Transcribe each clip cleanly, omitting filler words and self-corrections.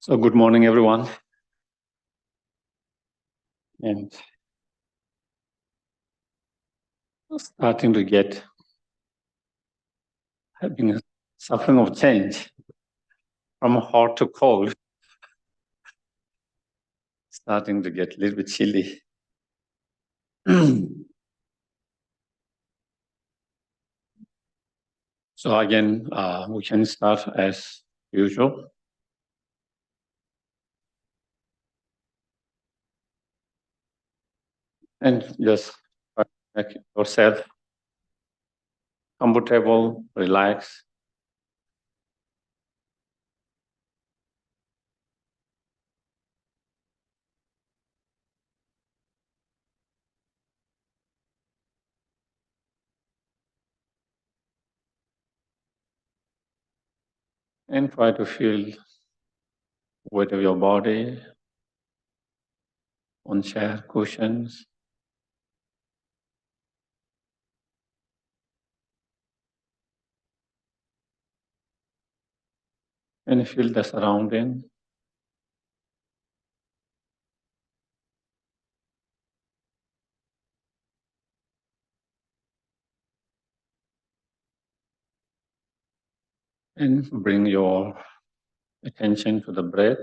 So good morning, everyone. And starting to get having a suffering of change from hot to cold, starting to get a little bit chilly. So again, we can start as usual. And just make yourself comfortable, relax. And try to feel weight of your body on chair cushions. And feel the surrounding. And bring your attention to the breath.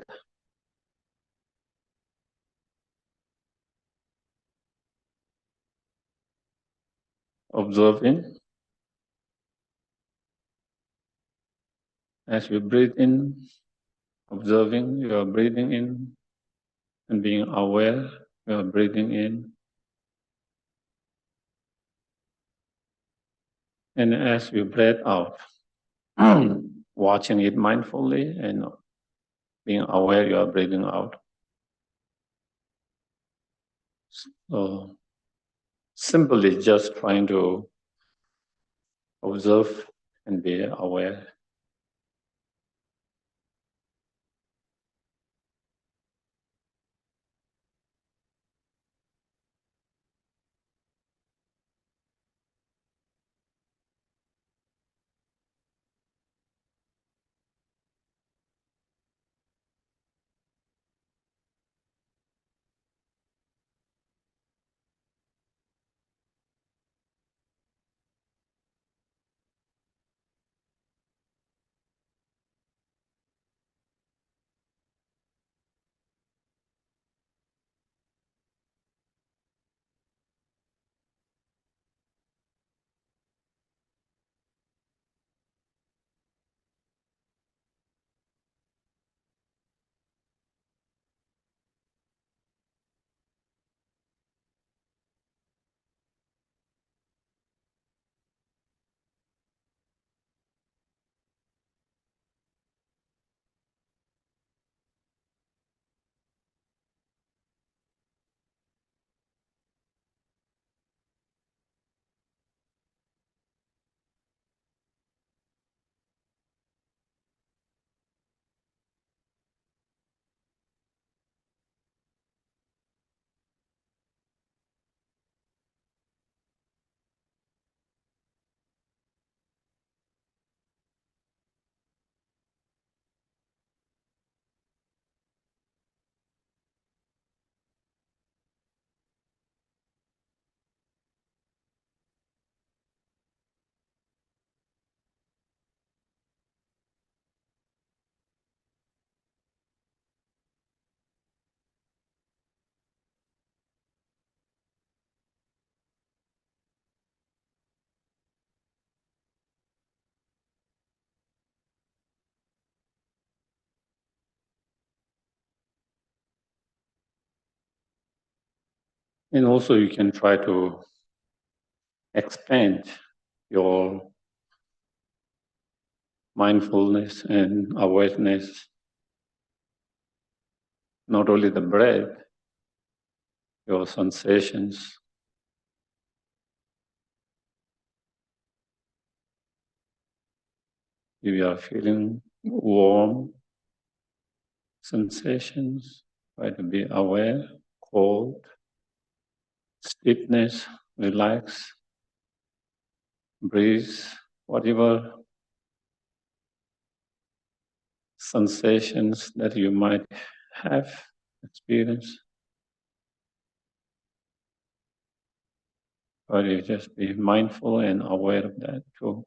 Observing as you breathe in, observing you are breathing in and being aware you are breathing in. And as you breathe out, watching it mindfully and being aware you are breathing out. So simply just trying to observe and be aware. And also you can try to expand your mindfulness and awareness, not only the breath, your sensations. If you are feeling warm sensations, try to be aware, cold, stiffness, relax, breathe, whatever sensations that you might have experienced. Or you just be mindful and aware of that too.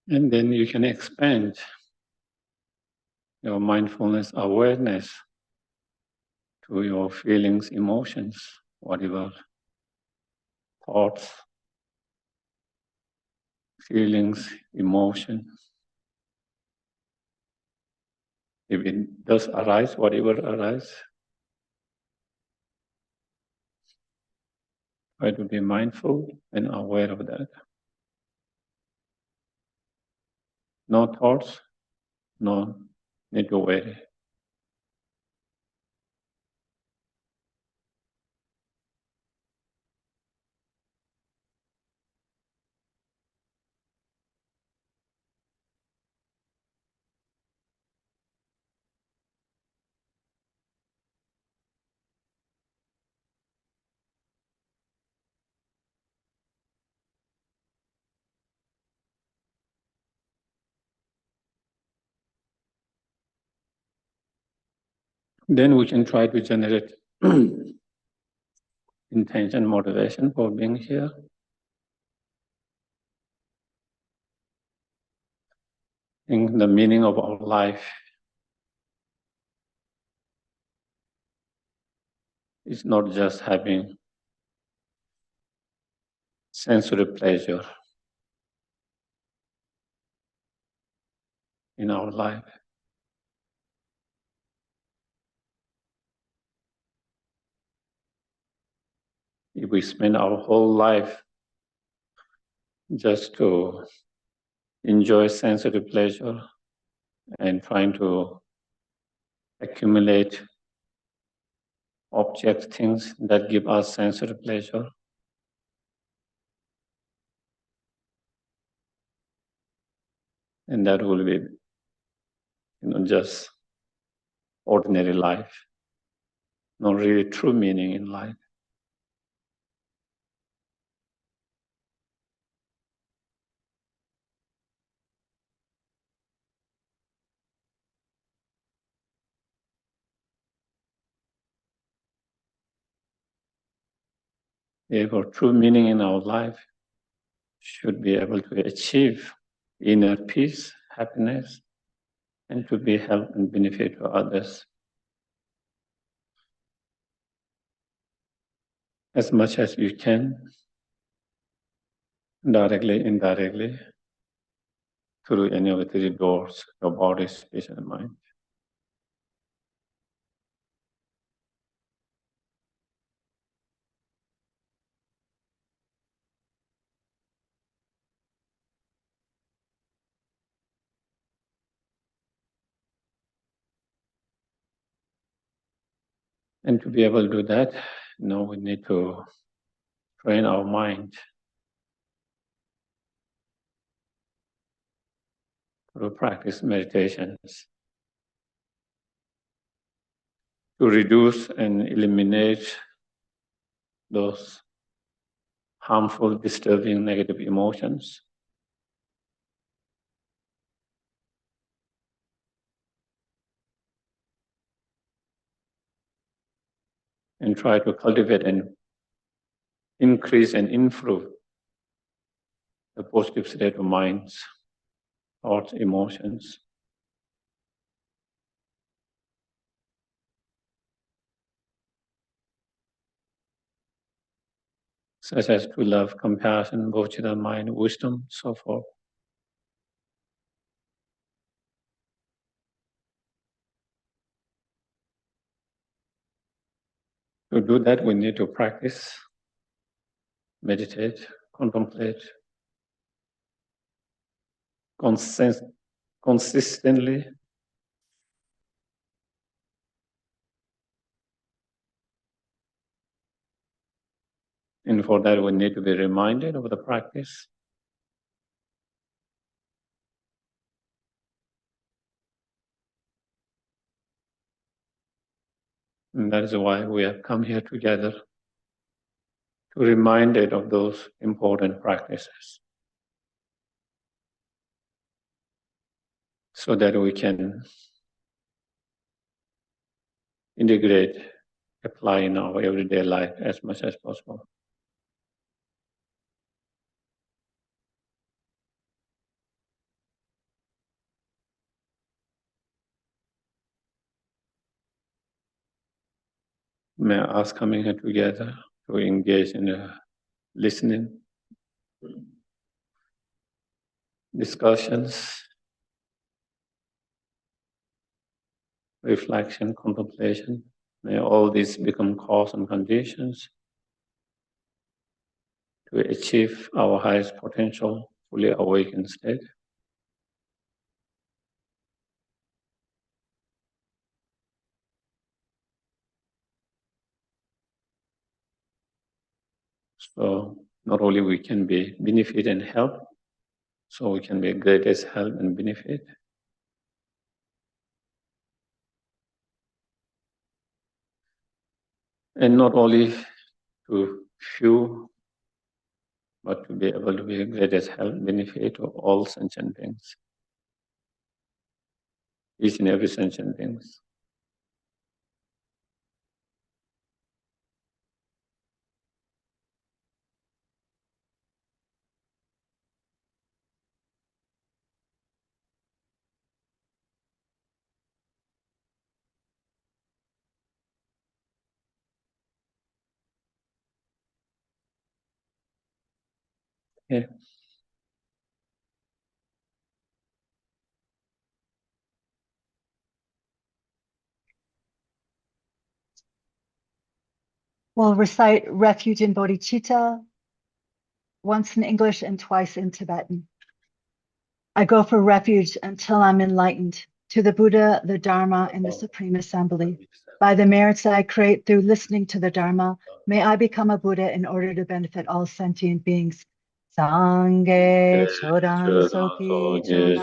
And then you can expand your mindfulness awareness to your feelings, emotions, whatever thoughts, feelings, emotions. If it does arise, whatever arises, try to be mindful and aware of that. No thoughts, no need to worry. Then we can try to generate intention, motivation for being here. In the meaning of our life is not just having sensory pleasure in our life. If we spend our whole life just to enjoy sensory pleasure and trying to accumulate object things that give us sensory pleasure, and that will be just ordinary life, not really true meaning in life. Therefore, true meaning in our life should be able to achieve inner peace, happiness, and to be help and benefit to others as much as you can, directly, indirectly, through any of the three doors, your body, speech, and mind. And to be able to do that, we need to train our mind to practice meditations, to reduce and eliminate those harmful, disturbing, negative emotions. And try to cultivate and increase and improve the positive state of minds thoughts, emotions, such as true love, compassion, bodhicitta, mind, wisdom, so forth. To do that, we need to practice, meditate, contemplate, consistently. And for that, we need to be reminded of the practice. And that is why we have come here together, to be reminded of those important practices, so that we can integrate, apply in our everyday life as much as possible. May I ask coming here together to engage in a listening, discussions, reflection, contemplation. May all these become cause and conditions to achieve our highest potential, fully awakened state. So not only we can be benefit and help, so we can be greatest help and benefit. And not only to few, but to be able to be a greatest help and benefit to all sentient beings, each and every sentient beings. Yeah. We'll recite Refuge in Bodhicitta, once in English and twice in Tibetan. I go for refuge until I'm enlightened, to the Buddha, the Dharma, and the Supreme Assembly. By the merits that I create through listening to the Dharma, may I become a Buddha in order to benefit all sentient beings. Sangye chodan soki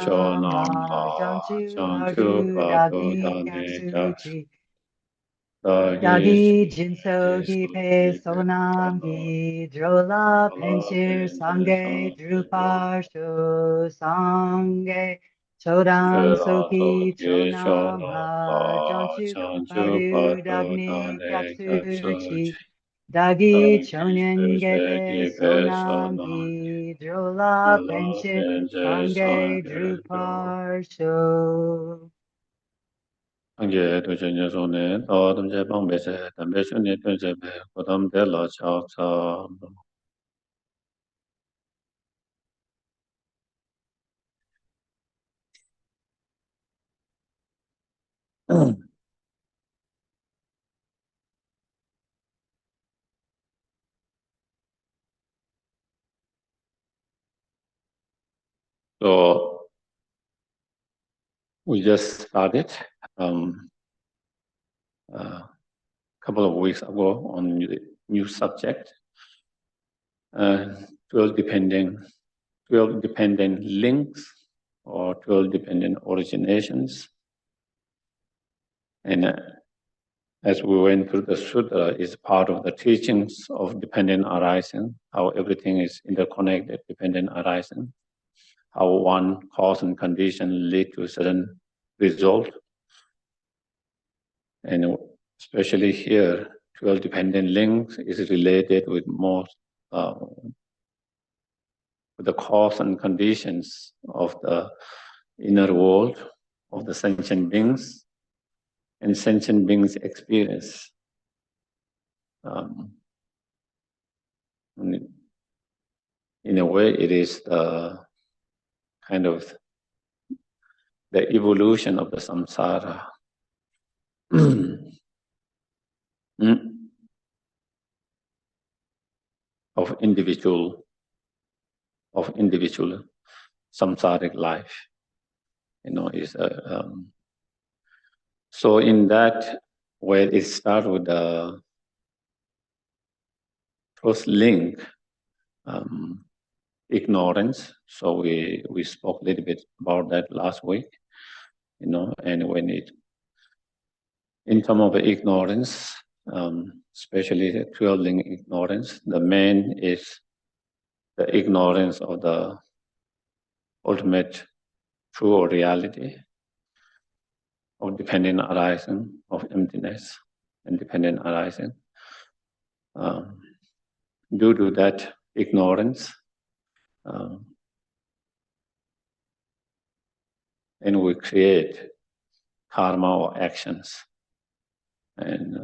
chonam la janchu dardu dagi gyatsuji. Dagi jinso gi pe sonam gi drola penshir sangye drupar sho sangye chodan soki chonam la janchu bardu dagni gyatsuji. Dagi chonen gepe sonam gi drola penshir sangye drupar sho. Angye doje nyesone, tawadam je bang beche, dambe shune tunje be, kodam de la chao cha. So we just started a couple of weeks ago on the new subject, 12 dependent links or 12 dependent originations. And as we went through the sutra, is part of the teachings of dependent arising, how everything is interconnected, dependent arising, how one cause and condition lead to a certain result. And especially here, 12 dependent links is related with most with the cause and conditions of the inner world of the sentient beings, and sentient beings experience. In a way, it is the kind of the evolution of the samsara. of individual samsaric life, is so in that way it starts with the first link, ignorance. So we spoke a little bit about that last week, and when it in terms of ignorance, especially the 12 link ignorance, the main is the ignorance of the ultimate true or reality of dependent arising, of emptiness and dependent arising. Due to that ignorance, and we create karma or actions. And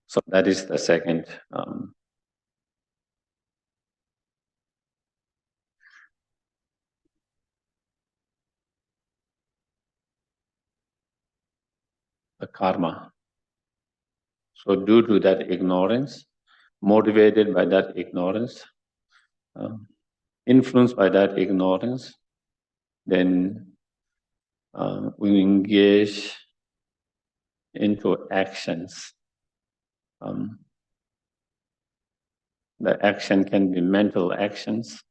so that is the second the karma. So due to that ignorance, motivated by that ignorance, influenced by that ignorance, then we engage into actions. The action can be mental actions,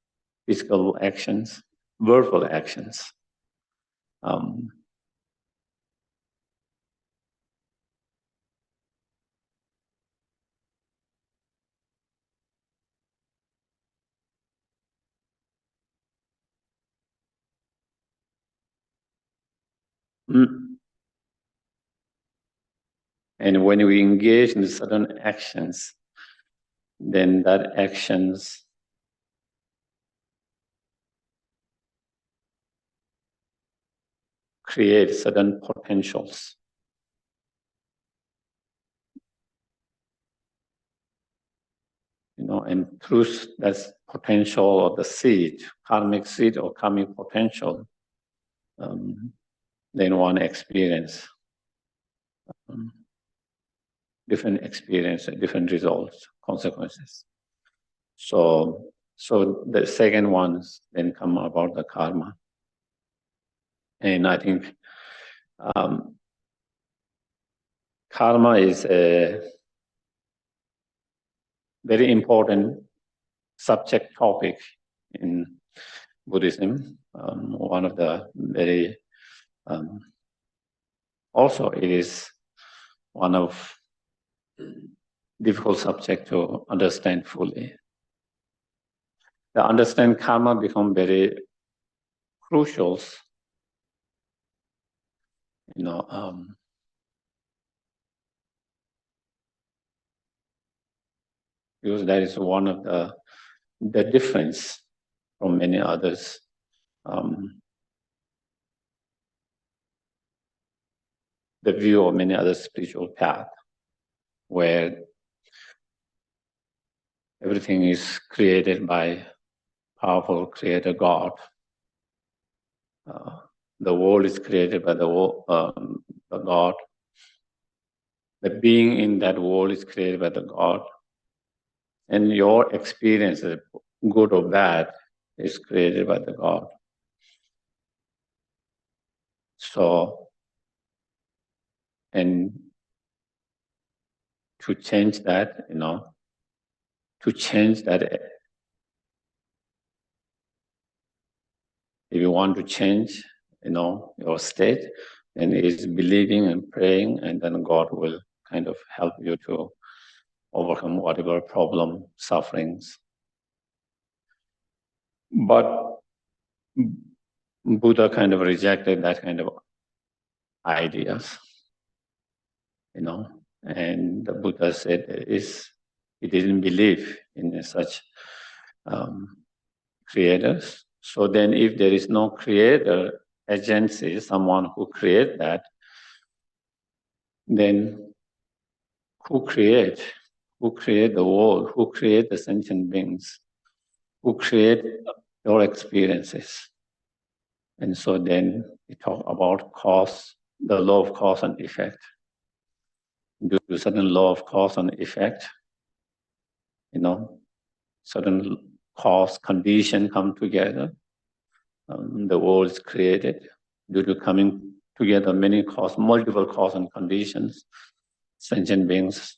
physical actions, verbal actions. And when we engage in certain actions, then that actions create certain potentials. And through that potential or the seed, karmic seed or karmic potential, then one experience different experience, different results, consequences. So the second ones then come about the karma. And I think karma is a very important subject topic in Buddhism. One of the very, also it is one of difficult subject to understand fully. To understand karma become very crucial, because that is one of the difference from many others. The view of many other spiritual paths, where everything is created by powerful creator God. The world is created by the God. The being in that world is created by the God. And your experience, good or bad, is created by the God. So, and to change that, if you want to change, your state, then it is believing and praying, and then God will kind of help you to overcome whatever problem, sufferings. But Buddha kind of rejected that kind of ideas, and the Buddha said he didn't believe in such creators. So then if there is no creator agency, someone who creates that, then who create the world, who create the sentient beings, who create your experiences. And so then we talk about cause, the law of cause and effect. Due to certain law of cause and effect, certain cause condition come together. The world is created due to coming together multiple cause and conditions. Sentient beings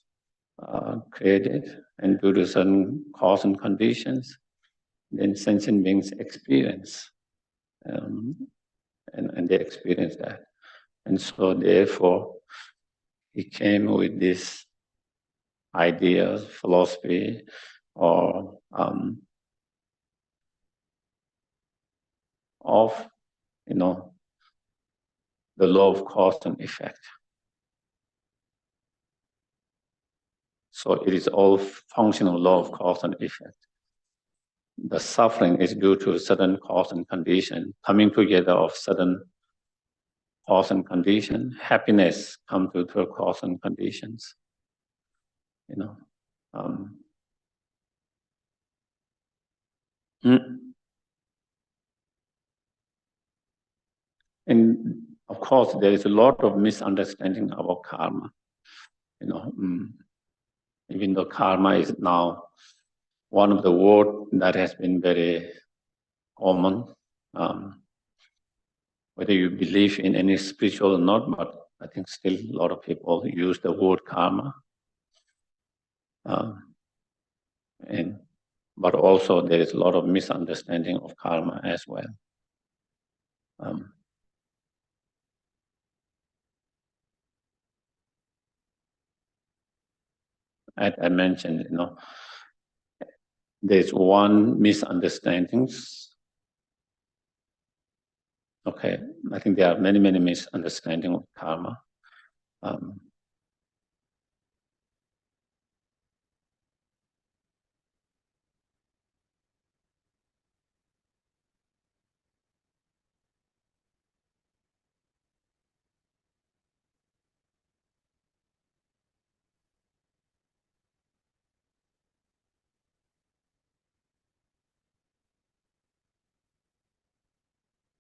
created, and due to certain cause and conditions, then sentient beings experience, and they experience that. And so therefore, he came with this idea, philosophy, or of, the law of cause and effect. So it is all functional law of cause and effect. The suffering is due to certain cause and condition, coming together of certain cause and condition. Happiness comes due to cause and conditions. And of course, there is a lot of misunderstanding about karma. Even though karma is now one of the words that has been very common, whether you believe in any spiritual or not, but I think still a lot of people use the word karma. But also there is a lot of misunderstanding of karma as well. As I mentioned, there's one misunderstanding. Okay, I think there are many misunderstandings of karma.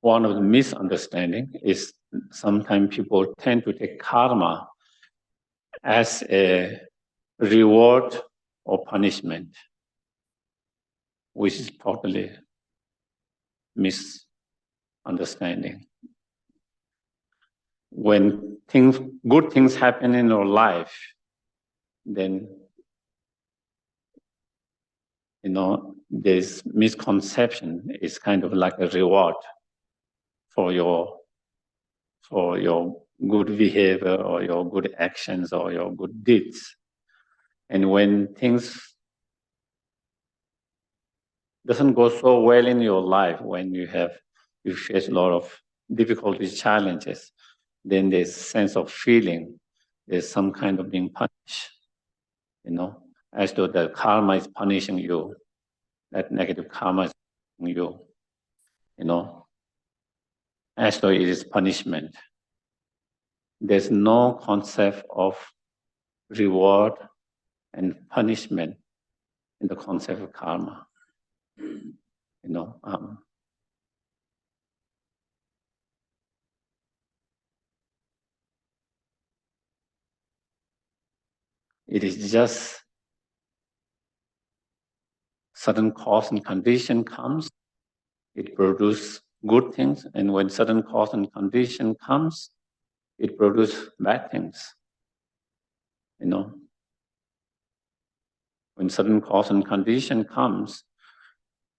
One of the misunderstanding is sometimes people tend to take karma as a reward or punishment, which is totally misunderstanding. When good things happen in your life, then this misconception is kind of like a reward for your good behavior or your good actions or your good deeds. And when things doesn't go so well in your life, when you face a lot of difficulties, challenges, then there's sense of feeling, there's some kind of being punished, as though the karma is punishing you, that negative karma is punishing you, as though it is punishment. There's no concept of reward and punishment in the concept of karma. It is just certain cause and condition comes, it produces good things, and when certain cause and condition comes, it produces bad things. When certain cause and condition comes,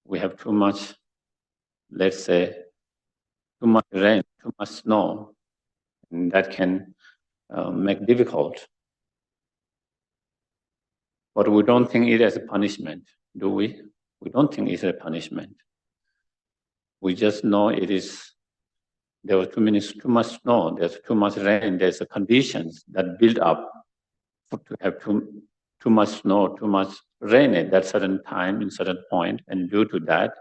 we have too much, let's say, too much rain, too much snow, and that can make difficult. But we don't think it as a punishment, do we? We don't think it's a punishment. We just know it is, there was too much snow, there's too much rain, there's a conditions that build up to have too much snow, too much rain at that certain time, in certain point, and due to that,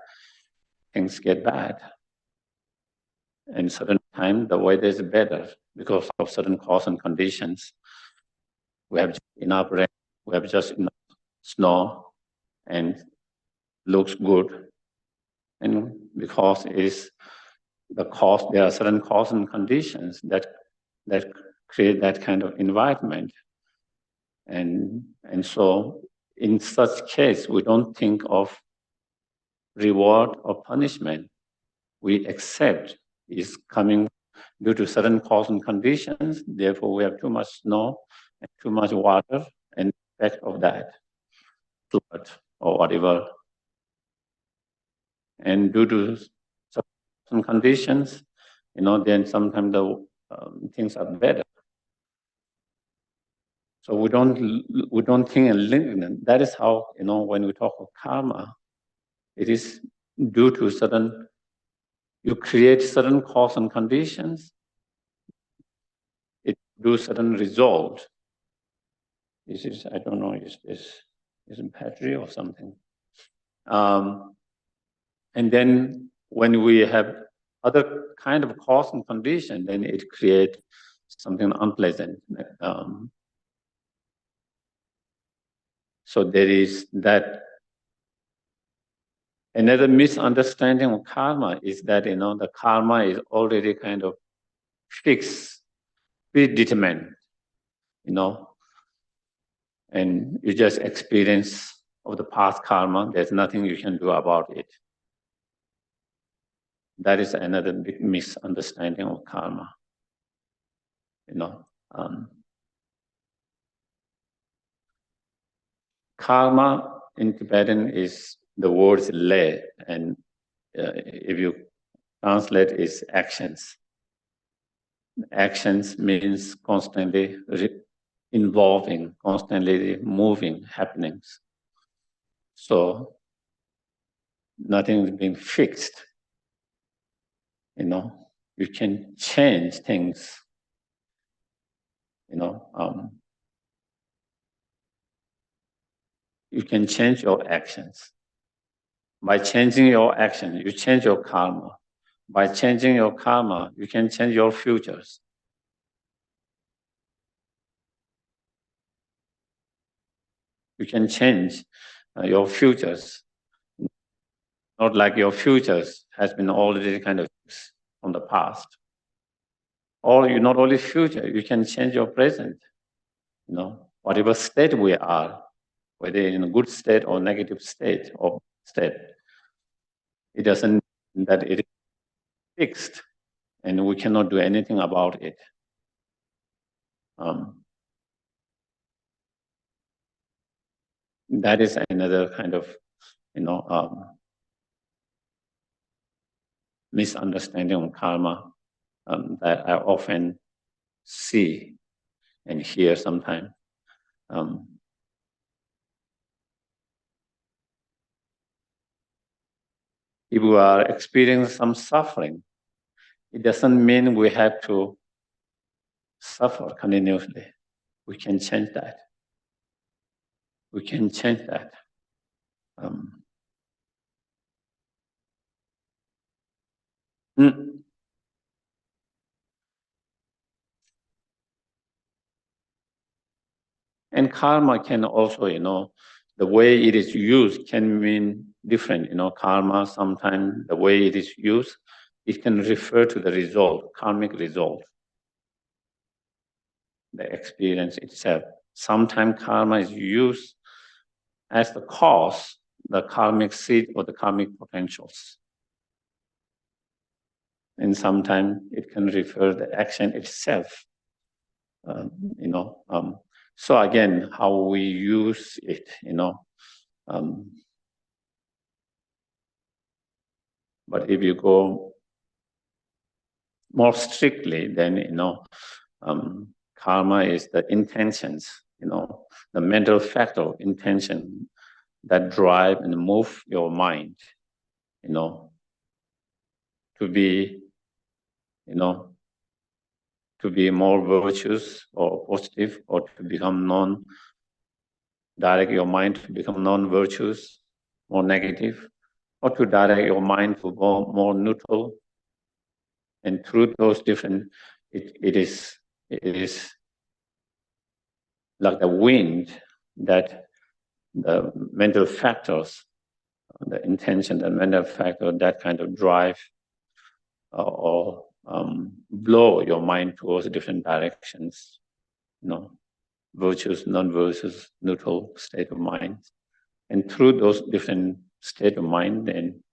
things get bad. and certain time the weather is better because of certain cause and conditions. We have enough rain, we have just enough snow, and looks good. And because it's the cause, there are certain cause and conditions that create that kind of environment. And so in such case, we don't think of reward or punishment. We accept is coming due to certain cause and conditions. Therefore, we have too much snow and too much water, and the effect of that, flood or whatever. And due to certain conditions, then sometimes the things are better. So we don't think and link. That is how, when we talk of karma, it is due to certain, you create certain cause and conditions, it produces certain result. This is, I don't know, is it battery or something? And then when we have other kind of cause and condition, then it creates something unpleasant. So there is that. Another misunderstanding of karma is that, the karma is already kind of fixed, predetermined, and you just experience of the past karma. There's nothing you can do about it. That is another big misunderstanding of karma. Karma in Tibetan is the word is le, and if you translate, is actions. Actions means constantly involving, constantly moving happenings. So nothing is being fixed. You can change things. You can change your actions. By changing your action, you change your karma. By changing your karma, you can change your futures. You can change your futures. Not like your futures has been already kind of fixed from the past. Or you not only future, you can change your present. Whatever state we are, whether in a good state or negative state or state, it doesn't mean that it is fixed and we cannot do anything about it. That is another kind of, misunderstanding of karma that I often see and hear sometimes. If we are experiencing some suffering, it doesn't mean we have to suffer continuously. We can change that. We can change that. And karma can also, the way it is used can mean different. Karma, sometimes the way it is used, it can refer to the result, karmic result, the experience itself. Sometimes karma is used as the cause, the karmic seed or the karmic potentials. And sometimes it can refer the action itself. So again, how we use it, but if you go more strictly, then karma is the intentions, the mental factor of intention that drive and move your mind, to be, to be more virtuous or positive, or to become direct your mind to become non-virtuous, more negative, or to direct your mind to go more neutral, And through those different, it is like the wind that the mental factors, the intention, the mental factor, that kind of drive or blow your mind towards different directions, virtuous, non-virtuous, neutral state of mind. And through those different state of mind, then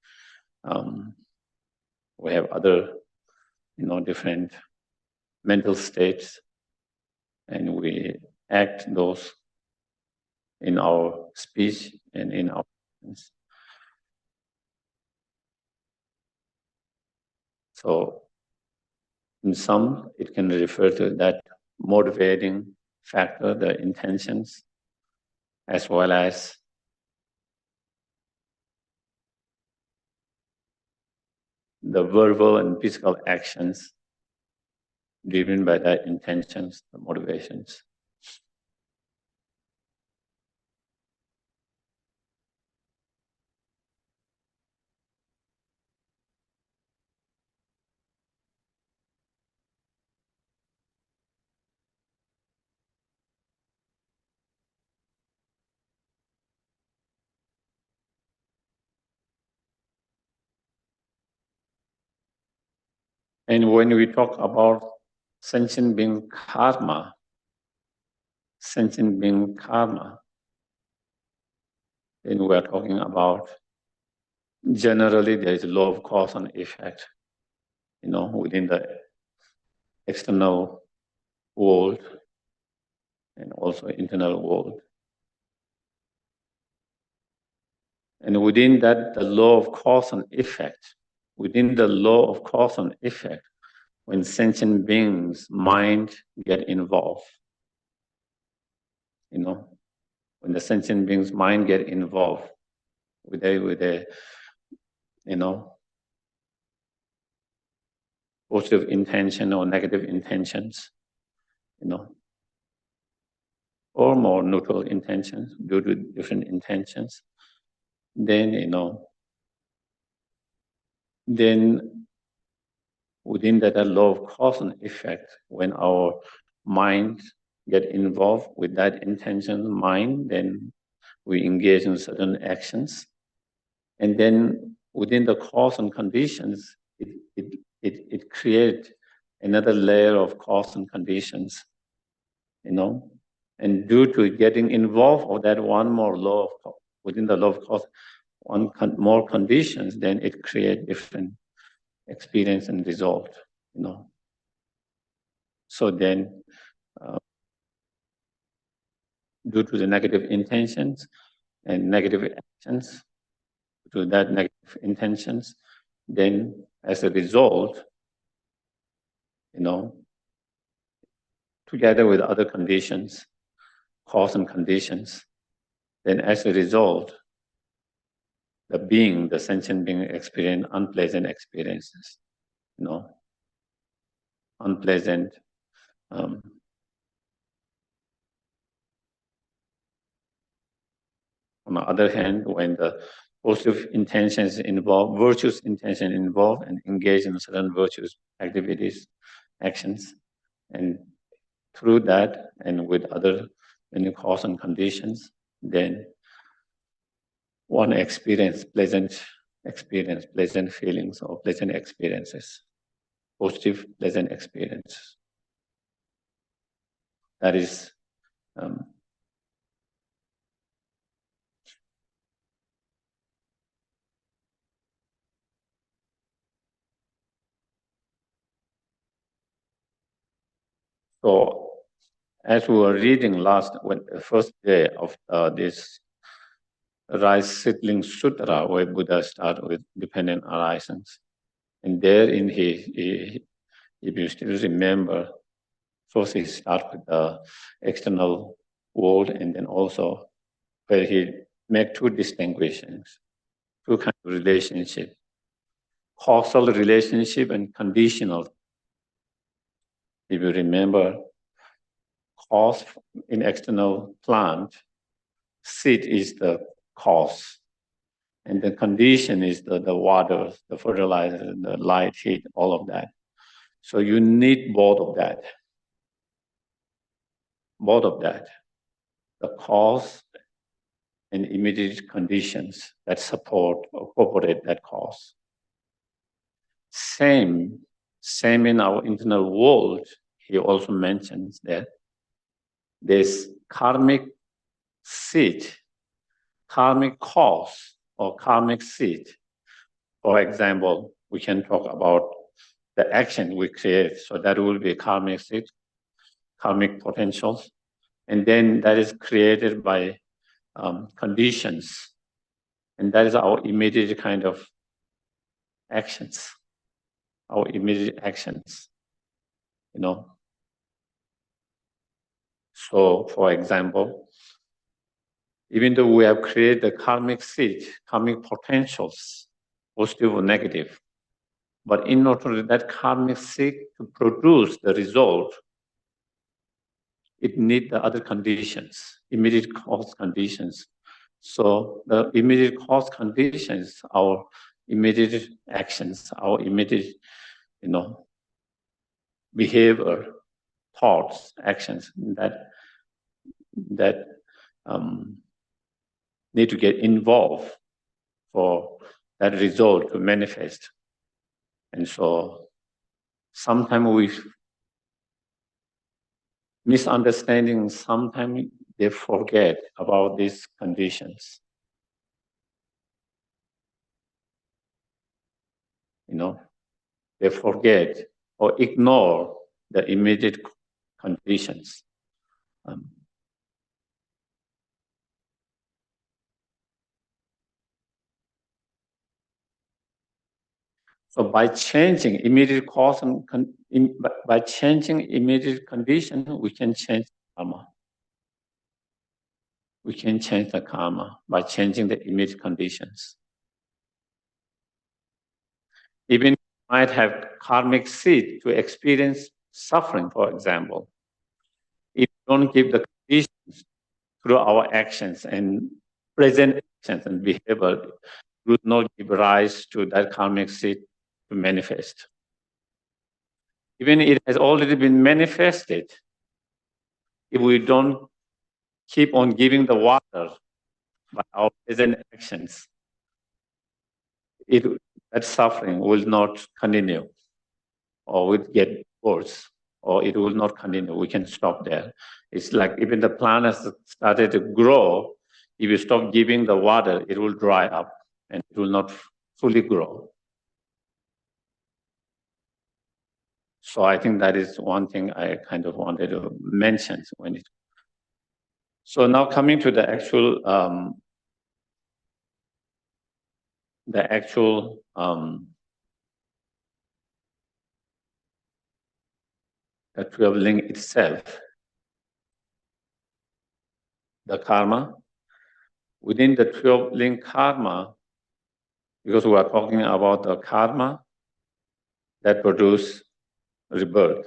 we have other, different mental states, and we act those in our speech and in our actions. So in some, it can refer to that motivating factor, the intentions, as well as the verbal and physical actions driven by that intentions, the motivations. And when we talk about sentient being karma, then we are talking about generally there is a law of cause and effect, within the external world and also internal world. And within that, the law of cause and effect, when sentient beings' mind get involved, when the sentient beings' mind get involved with a positive intention or negative intentions, or more neutral intentions due to different intentions, then, then within that law of cause and effect, when our mind get involved with that intention mind, then we engage in certain actions. And then within the cause and conditions, it creates another layer of cause and conditions, And due to getting involved with that one more law of, within the law of cause, more conditions, then it creates different experience and result, So then, due to the negative intentions and negative actions, to that negative intentions, then as a result, together with other conditions, cause and conditions, then as a result, the sentient being experience unpleasant experiences, unpleasant, on the other hand, when the positive intentions involved, virtuous intention involved, and engage in certain virtuous activities, actions, and through that and with other many cause and conditions, then one experience pleasant feelings or pleasant experiences, positive pleasant experiences. That is so. As we were reading the first day of this Rise Settling Sutra, where Buddha started with dependent arisings, and therein he if you still remember, first he started with the external world, and then also where he made two distinctions, two kinds of relationship, causal relationship and conditional. If you remember, cause in external plant, seed is the cause, and the condition is the water, the fertilizer, the light, heat, all of that. So you need both of that. Both of that. The cause and immediate conditions that support or corroborate that cause. Same in our internal world. He also mentions that there's karmic seed, karmic cause, or karmic seed. For example, we can talk about the action we create. So that will be karmic seed, karmic potentials. And then that is created by conditions. And that is our immediate kind of actions, our immediate actions, you know. So, for example, even though we have created the karmic seed, karmic potentials, positive or negative, but in order for that karmic seed to produce the result, it needs the other conditions, immediate cause conditions. So the immediate cause conditions, our immediate actions, our immediate, behavior, thoughts, actions that need to get involved for that result to manifest. And so sometimes we misunderstanding, sometimes they forget about these conditions. They forget or ignore the immediate conditions. So by changing immediate cause and by changing immediate condition, we can change karma. We can change the karma by changing the immediate conditions. Even might have karmic seed to experience suffering, for example. If we don't give the conditions through our actions and present actions and behavior, would not give rise to that karmic seed to manifest. Even it has already been manifested, if we don't keep on giving the water by our present actions, that suffering will not continue, or will get worse, or it will not continue. We can stop there. It's like even the plant has started to grow, if you stop giving the water, it will dry up and it will not fully grow. So I think that is one thing I kind of wanted to mention when it. So now coming to the actual the 12 link itself, the karma. Within the 12 link karma, because we are talking about the karma that produce rebirth,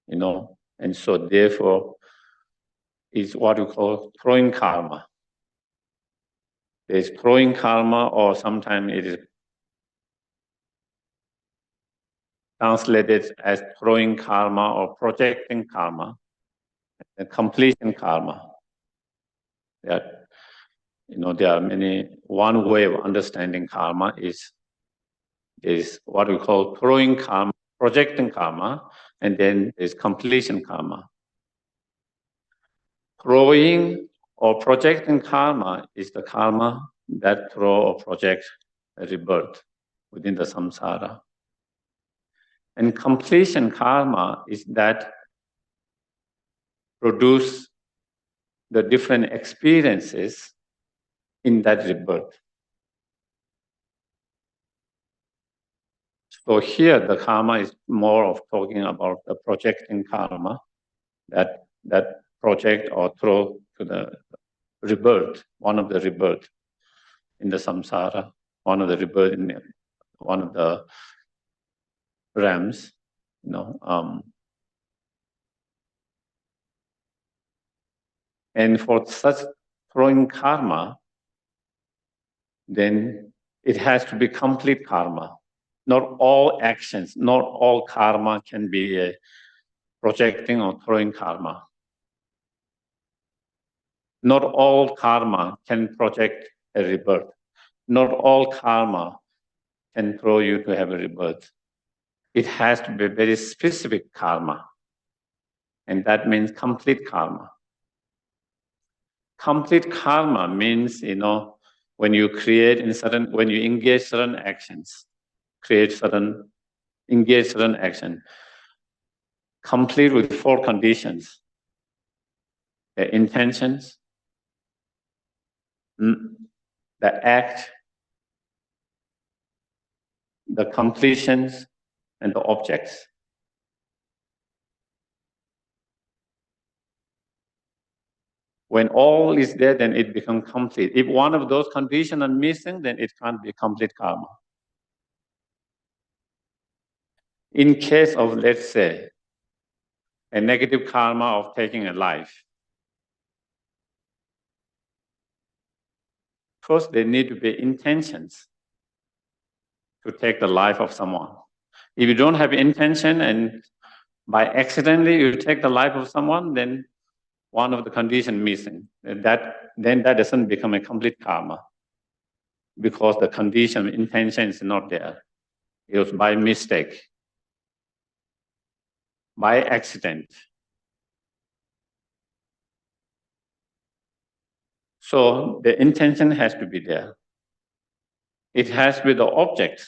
and so therefore is what we call throwing karma. There's throwing karma, or sometimes it is translated as throwing karma or projecting karma, and completion karma. There are many. One way of understanding karma is what we call throwing karma, projecting karma, and then there's completion karma. Throwing or projecting karma is the karma that throw or project a rebirth within the samsara. And completion karma is that produce the different experiences in that rebirth. So here the karma is more of talking about the projecting karma that project or throw to the rebirth, one of the rebirth in the samsara, one of the rebirth in one of the realms, and for such throwing karma, then it has to be complete karma. Not all actions, not all karma can be projecting or throwing karma. Not all karma can project a rebirth. Not all karma can throw you to have a rebirth. It has to be very specific karma. And that means complete karma. Complete karma means, when you when you engage certain actions, engage certain action, complete with 4 conditions: the intentions, the act, the completions, and the objects. When all is there, then it becomes complete. If one of those conditions are missing, then it can't be complete karma. In case of, let's say, a negative karma of taking a life, first there need to be intentions to take the life of someone. If you don't have intention and by accidentally you take the life of someone, then one of the conditions missing. Then that doesn't become a complete karma, because the condition intention is not there. It was by mistake, by accident. So the intention has to be there. It has to be the object.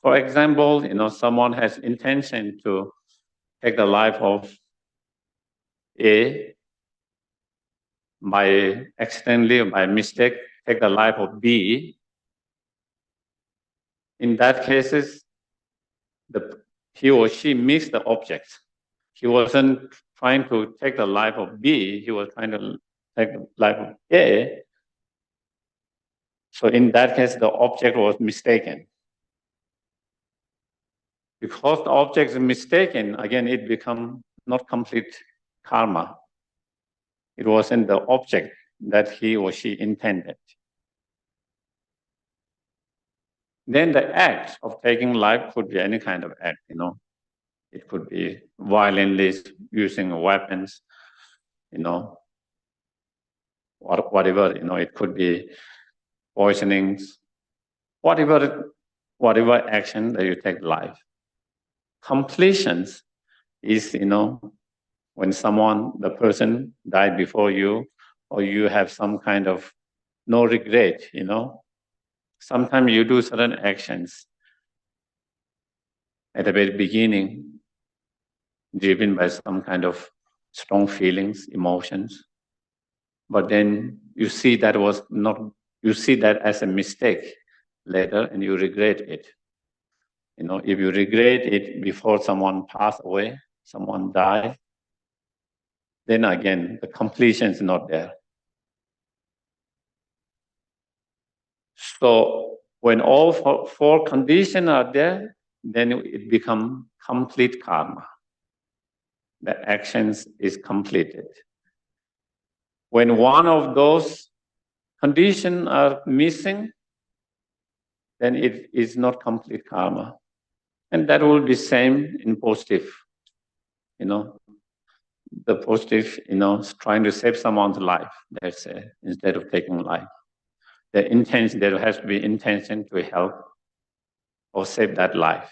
For example, someone has intention to take the life of A, by accidentally or by mistake take the life of B. In that cases, he or she missed the object. He wasn't trying to take the life of B, he was trying to take the life of A. So in that case, the object was mistaken. Because the object is mistaken, again, it becomes not complete karma. It wasn't the object that he or she intended. Then the act of taking life could be any kind of act, It could be violently using weapons, whatever, it could be poisonings, whatever action that you take life. Completions is, when the person died before you, or you have some kind of no regret, Sometimes you do certain actions at the very beginning, driven by some kind of strong feelings, emotions. But then you see that as a mistake later, and you regret it. If you regret it before someone passed away, someone died, then again, the completion is not there. So when all 4 conditions are there, then it becomes complete karma. The actions is completed. When one of those conditions are missing, then it is not complete karma. And that will be same in positive. The positive, is trying to save someone's life, let's say, instead of taking life. The intention, there has to be intention to help or save that life.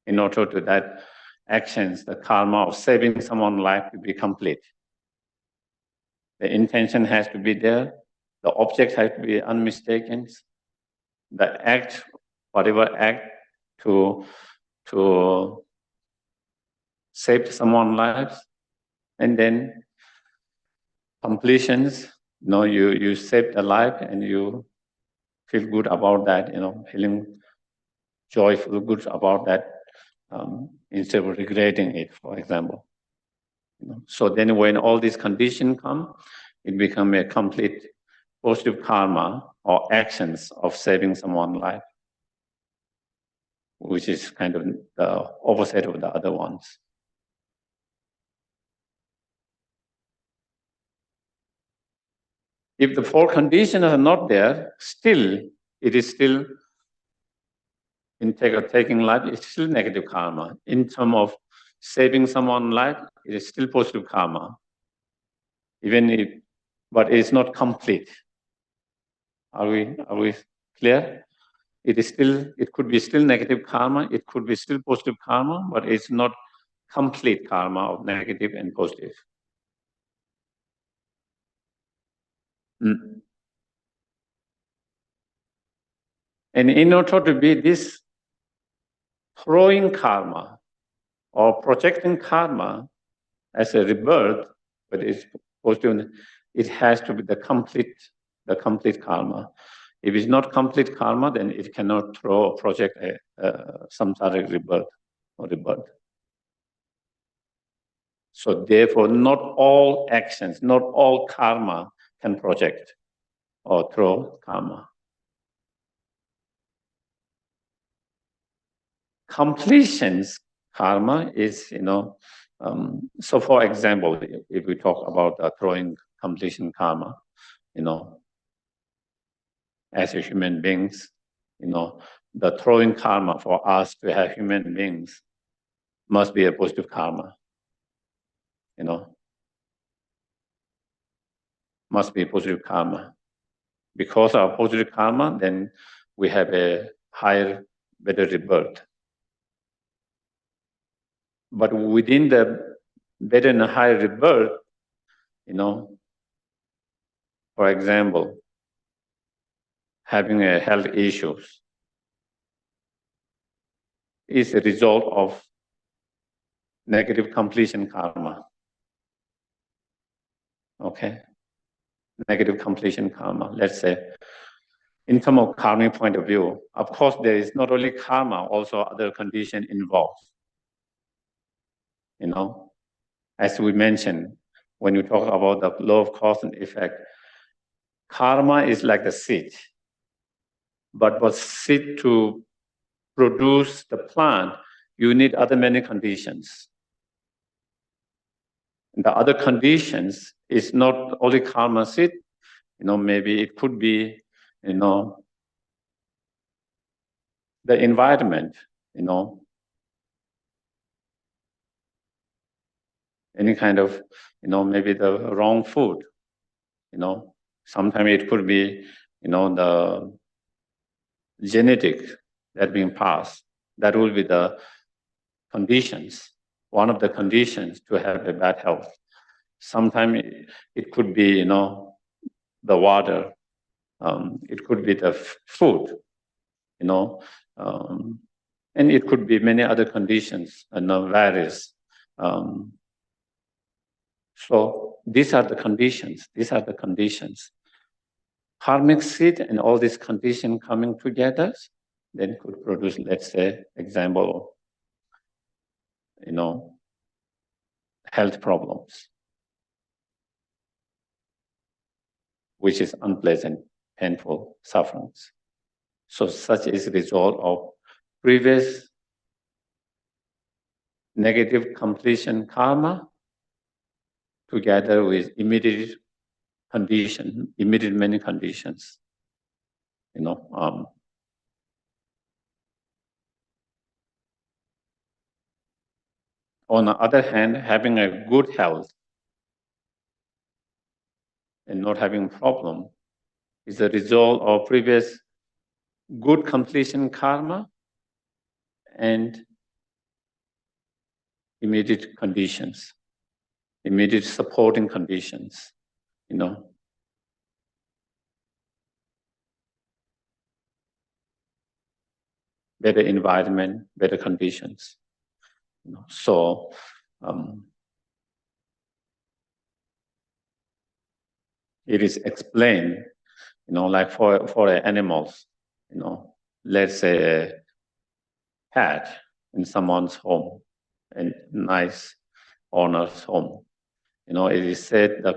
In order to that actions, the karma of saving someone's life to be complete. The intention has to be there. The object has to be unmistaken. The act, whatever act to save someone's life, and then completions. You saved a life and you feel good about that. Feeling joyful, good about that, instead of regretting it, for example. So then, when all these conditions come, it becomes a complete positive karma or actions of saving someone's life, which is kind of the opposite of the other ones. If the 4 conditions are not there, it is still in taking life, it's still negative karma. In terms of saving someone's life, it is still positive karma. But it's not complete. Are we clear? It could be still negative karma, it could be still positive karma, but it's not complete karma of negative and positive. And in order to be this throwing karma or projecting karma as a rebirth, but it's positive, it has to be the complete karma. If it's not complete karma, then it cannot throw or project a samsaric rebirth or rebirth. So therefore, not all actions, not all karma can project or throw karma. Completions karma is, so for example, if we talk about throwing completion karma, as a human beings, the throwing karma for us to have human beings must be a positive karma, must be positive karma. Because of positive karma, then we have a higher, better rebirth. But within the better and higher rebirth, for example, having a health issues is a result of negative completion karma. Okay? Negative completion karma. Let's say, in terms of karmic point of view, of course, there is not only karma, also other condition involved. As we mentioned, when you talk about the law of cause and effect, karma is like the seed. But for seed to produce the plant, you need other many conditions. And the other conditions is not only karma seed, maybe it could be, the environment, any kind of, maybe the wrong food, sometimes it could be, the genetic that being passed. That will be the conditions, one of the conditions to have a bad health. Sometimes it could be, the water, it could be the food, and it could be many other conditions and various. So these are the conditions. Karmic seed and all these conditions coming together, then could produce, let's say, example, health problems, which is unpleasant, painful sufferings. So such is the result of previous negative completion karma together with immediate many conditions. On the other hand, having a good health and not having problem is a result of previous good completion karma and immediate conditions, immediate supporting conditions, better environment, better conditions. So it is explained, like for animals, let's say a cat in someone's home, a nice owner's home. It is said that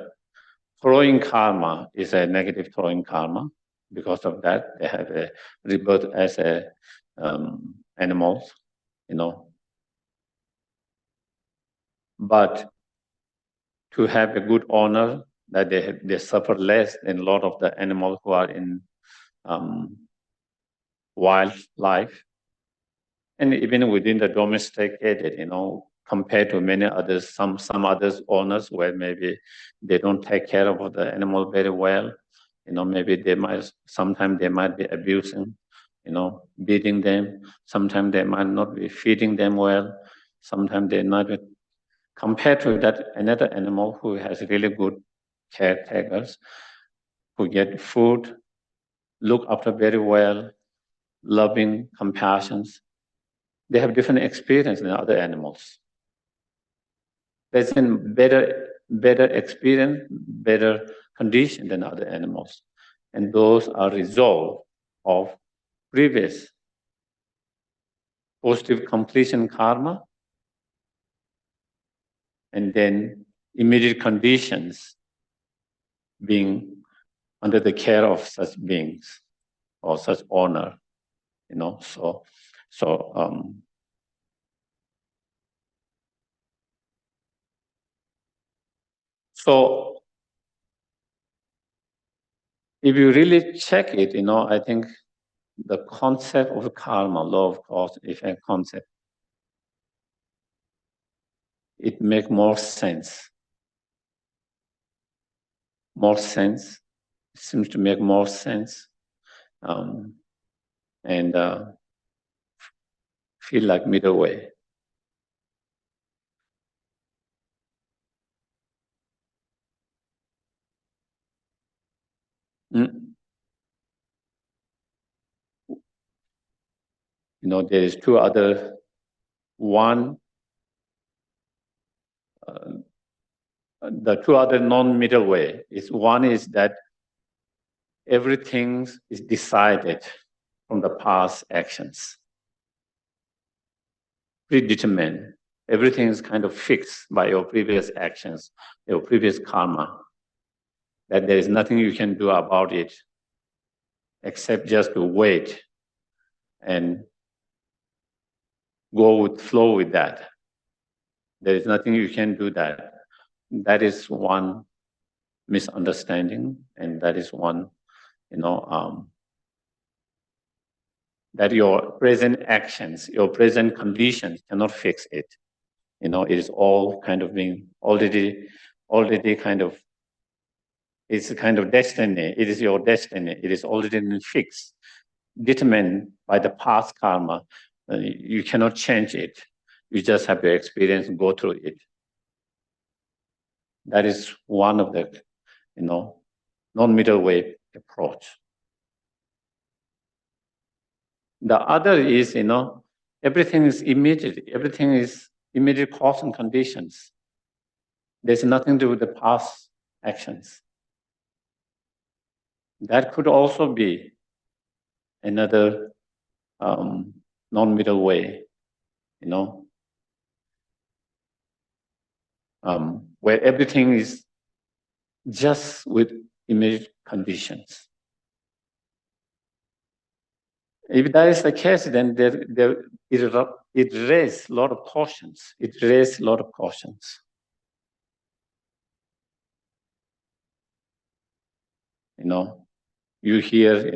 throwing karma is a negative throwing karma. Because of that, they have a rebirth as a animals, But to have a good owner, that they suffer less than a lot of the animals who are in wildlife. And even within the domesticated, compared to many others, some others owners where maybe they don't take care of the animal very well, maybe sometimes they might be abusing, beating them. Sometimes they might not be feeding them well. Sometimes they might be, compared to that another animal who has really good caretakers, who get food, look after very well, loving, compassion. They have different experience than other animals. There's a better experience, better condition than other animals. And those are result of previous positive completion karma, and then immediate conditions being under the care of such beings or such owner, So if you really check it, I think the concept of karma, law of cause effect concept, it makes more sense. It seems to make more sense, and feel like middle way. There is two other, the two other non-middle way is, one is that everything is decided from the past actions, predetermined. Everything is kind of fixed by your previous actions, your previous karma, that there is nothing you can do about it except just to wait and go with flow with that. There is nothing you can do that. That is one misunderstanding, and that is one, that your present actions, your present conditions cannot fix it. It is all kind of being already kind of, it's a kind of destiny. It is your destiny. It is already fixed, determined by the past karma. You cannot change it. You just have to experience and go through it. That is one of the, non-middle way approach. The other is, everything is immediate. Everything is immediate cause and conditions. There's nothing to do with the past actions. That could also be another non-middle way, where everything is just with immediate conditions. If that is the case, then it raises a lot of cautions. You hear,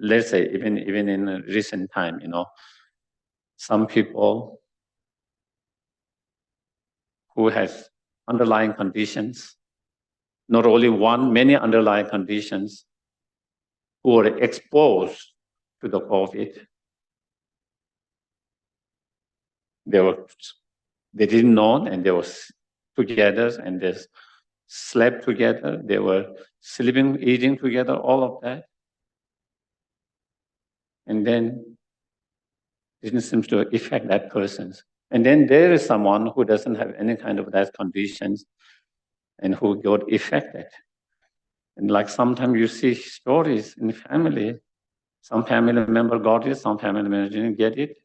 let's say even in recent time, some people who has underlying conditions, not only one, many underlying conditions, who were exposed to the COVID. They didn't know, and they were together, and they slept together. They were sleeping, eating together, all of that. And then it didn't seem to affect that person. And then there is someone who doesn't have any kind of that conditions and who got affected. And like sometimes you see stories in the family, some family member got it, some family member didn't get it.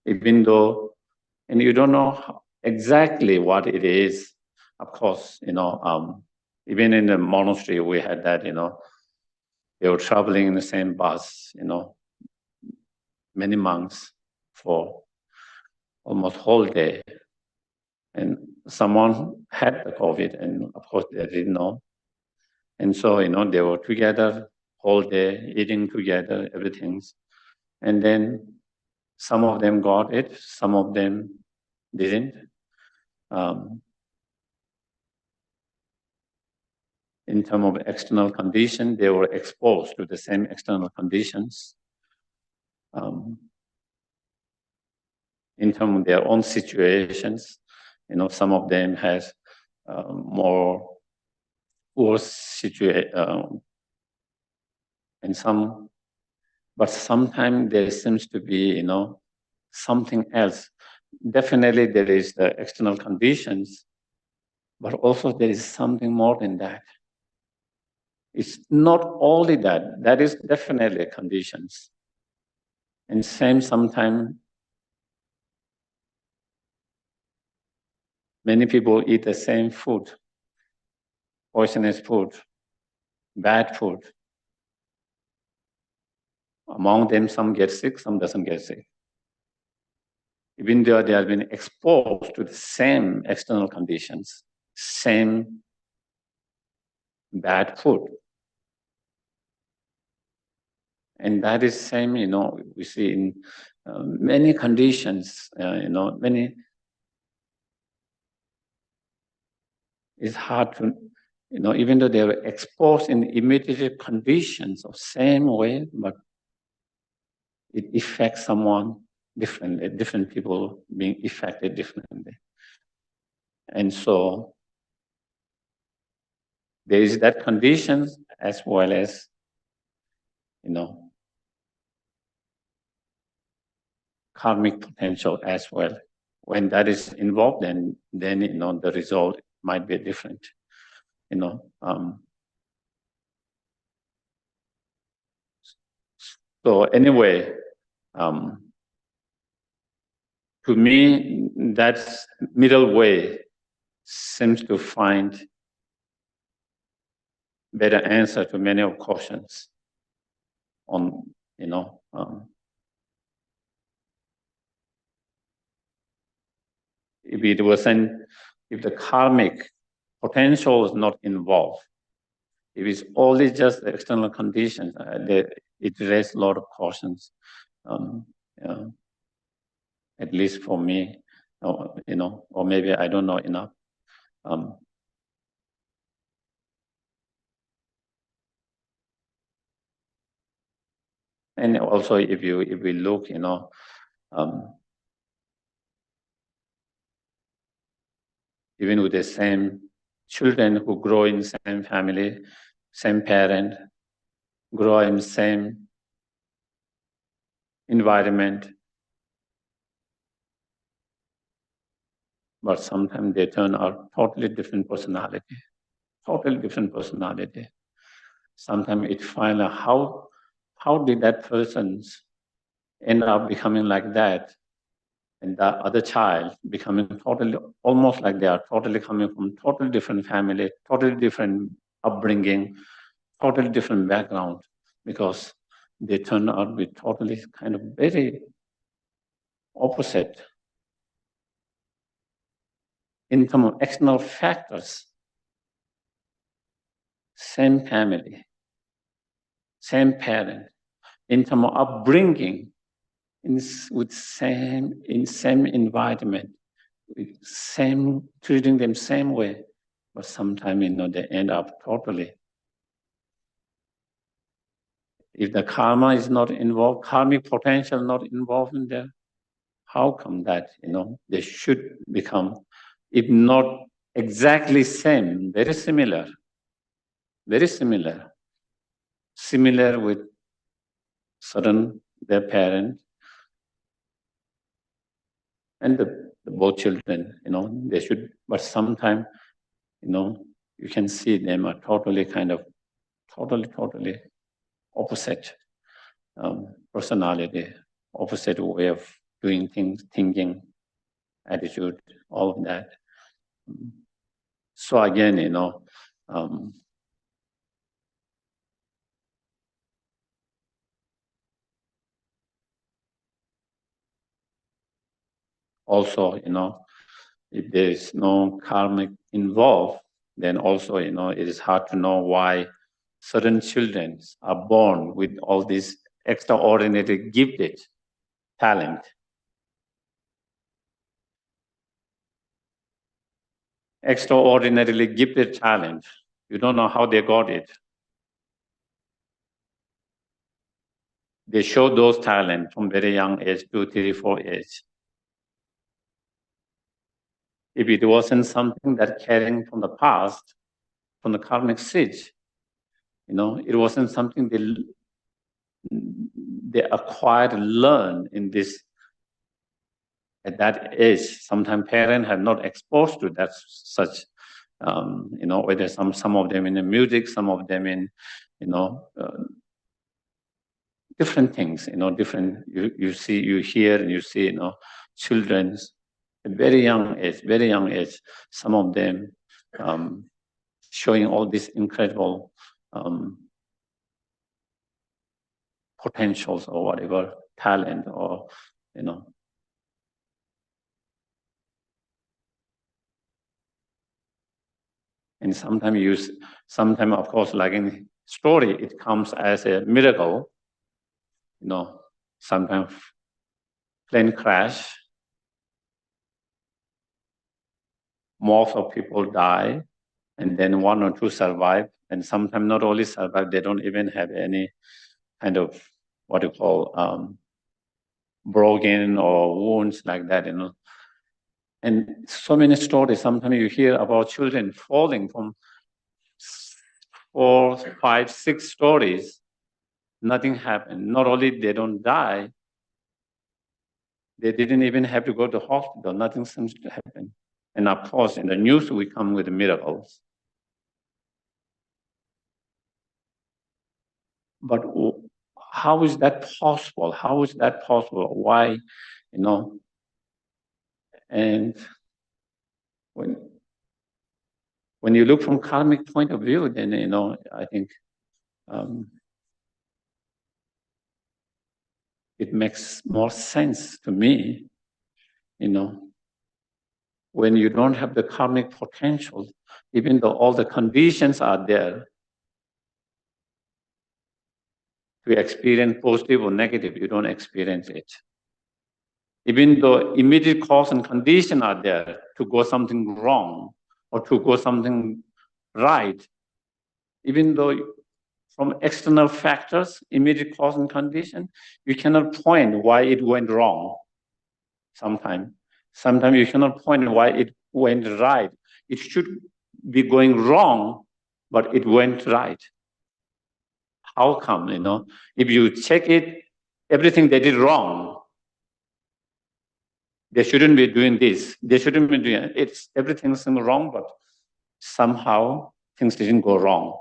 Even though, and you don't know exactly what it is. Of course, even in the monastery, we had that, they were traveling in the same bus, many months for almost whole day. And someone had the COVID, and of course they didn't know. And so, they were together whole day, eating together, everything. And then some of them got it, some of them didn't. In terms of external condition, they were exposed to the same external conditions. In terms of their own situations, some of them has more worse situation, but sometimes there seems to be, something else. Definitely there is the external conditions, but also there is something more than that. It's not only that, that is definitely conditions. And same sometimes, many people eat the same food, poisonous food, bad food. Among them, some get sick, some doesn't get sick. Even though they have been exposed to the same external conditions, same bad food. And that is same, we see in many conditions, it's hard to, even though they were exposed in immediate conditions of same way, but it affects someone differently, different people being affected differently. And so there is that conditions as well as, karmic potential as well. When that is involved, then the result might be different. So anyway, to me, that middle way seems to find better answer to many of questions on, if it wasn't, if the karmic potential is not involved, if it's only just the external conditions, it raises a lot of questions. At least for me, or maybe I don't know enough. And also, if we look, even with the same children who grow in same family, same parent, grow in same environment, but sometimes they turn out totally different personality. Sometimes it finds out how did that person end up becoming like that, and that other child becoming totally, almost like they are totally coming from totally different family, totally different upbringing, totally different background, because they turn out to be totally kind of very opposite in terms of external factors. Same family, same parent, in terms of upbringing, in same environment, with treating them same way, but sometimes they end up totally. If the karma is not involved, karmic potential not involved in there, how come that they should become, if not exactly same, very similar with certain their parent and the both children, they should, but sometimes, you can see them are totally opposite personality, opposite way of doing things, thinking, attitude, all of that. So again, also, if there is no karmic involved, then also, it is hard to know why certain children are born with all these extraordinary gifted talent. Extraordinarily gifted talent. You don't know how they got it. They show those talents from very young age, 2, 3, 4 age. If it wasn't something that carrying from the past, from the karmic seeds, it wasn't something they acquired and learned in this at that age. Sometimes parents have not exposed to that such, whether some of them in the music, some of them in, different things, different, you hear and you see, children's at very young age, some of them showing all this incredible potentials or whatever, talent or, and sometimes of course, like in story, it comes as a miracle, sometimes plane crash, most of people die, and then 1 or 2 survive, and sometimes not only survive, they don't even have any kind of what you call broken or wounds like that, And so many stories. Sometimes you hear about children falling from 4, 5, 6 stories. Nothing happened. Not only they don't die, they didn't even have to go to hospital. Nothing seems to happen. And of course, in the news, we come with miracles. But how is that possible? How is that possible? Why, And when you look from karmic point of view, then, I think it makes more sense to me, when you don't have the karmic potential, even though all the conditions are there to experience positive or negative, you don't experience it. Even though immediate cause and condition are there to go something wrong or to go something right, even though from external factors, immediate cause and condition, you cannot point why it went wrong. Sometimes you cannot point why it went right. It should be going wrong, but it went right. How come, if you check it, everything they did wrong. They shouldn't be doing this. They shouldn't be doing it. Everything's wrong, but somehow things didn't go wrong.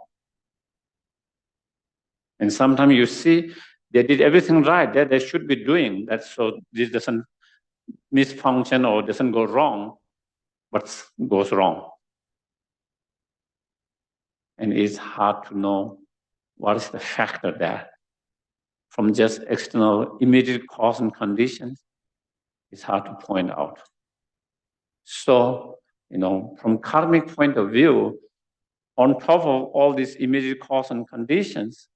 And sometimes you see they did everything right that they should be doing. That's so this doesn't misfunction or doesn't go wrong, but goes wrong. And it's hard to know what is the factor there. From just external immediate cause and conditions, it's hard to point out. So, from karmic point of view, on top of all these immediate cause and conditions,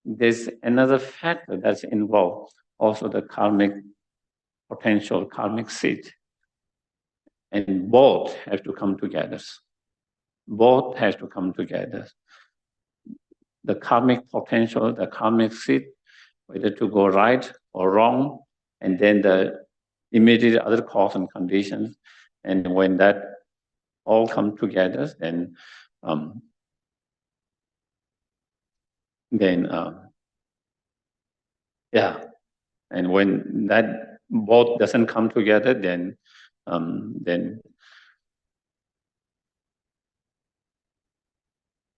there's another factor that's involved, also the karmic potential, karmic seed. And both have to come together. Both have to come together. The karmic potential, the karmic seed, whether to go right or wrong, and then the immediate other cause and conditions. And when that all come together, then and when that both doesn't come together, then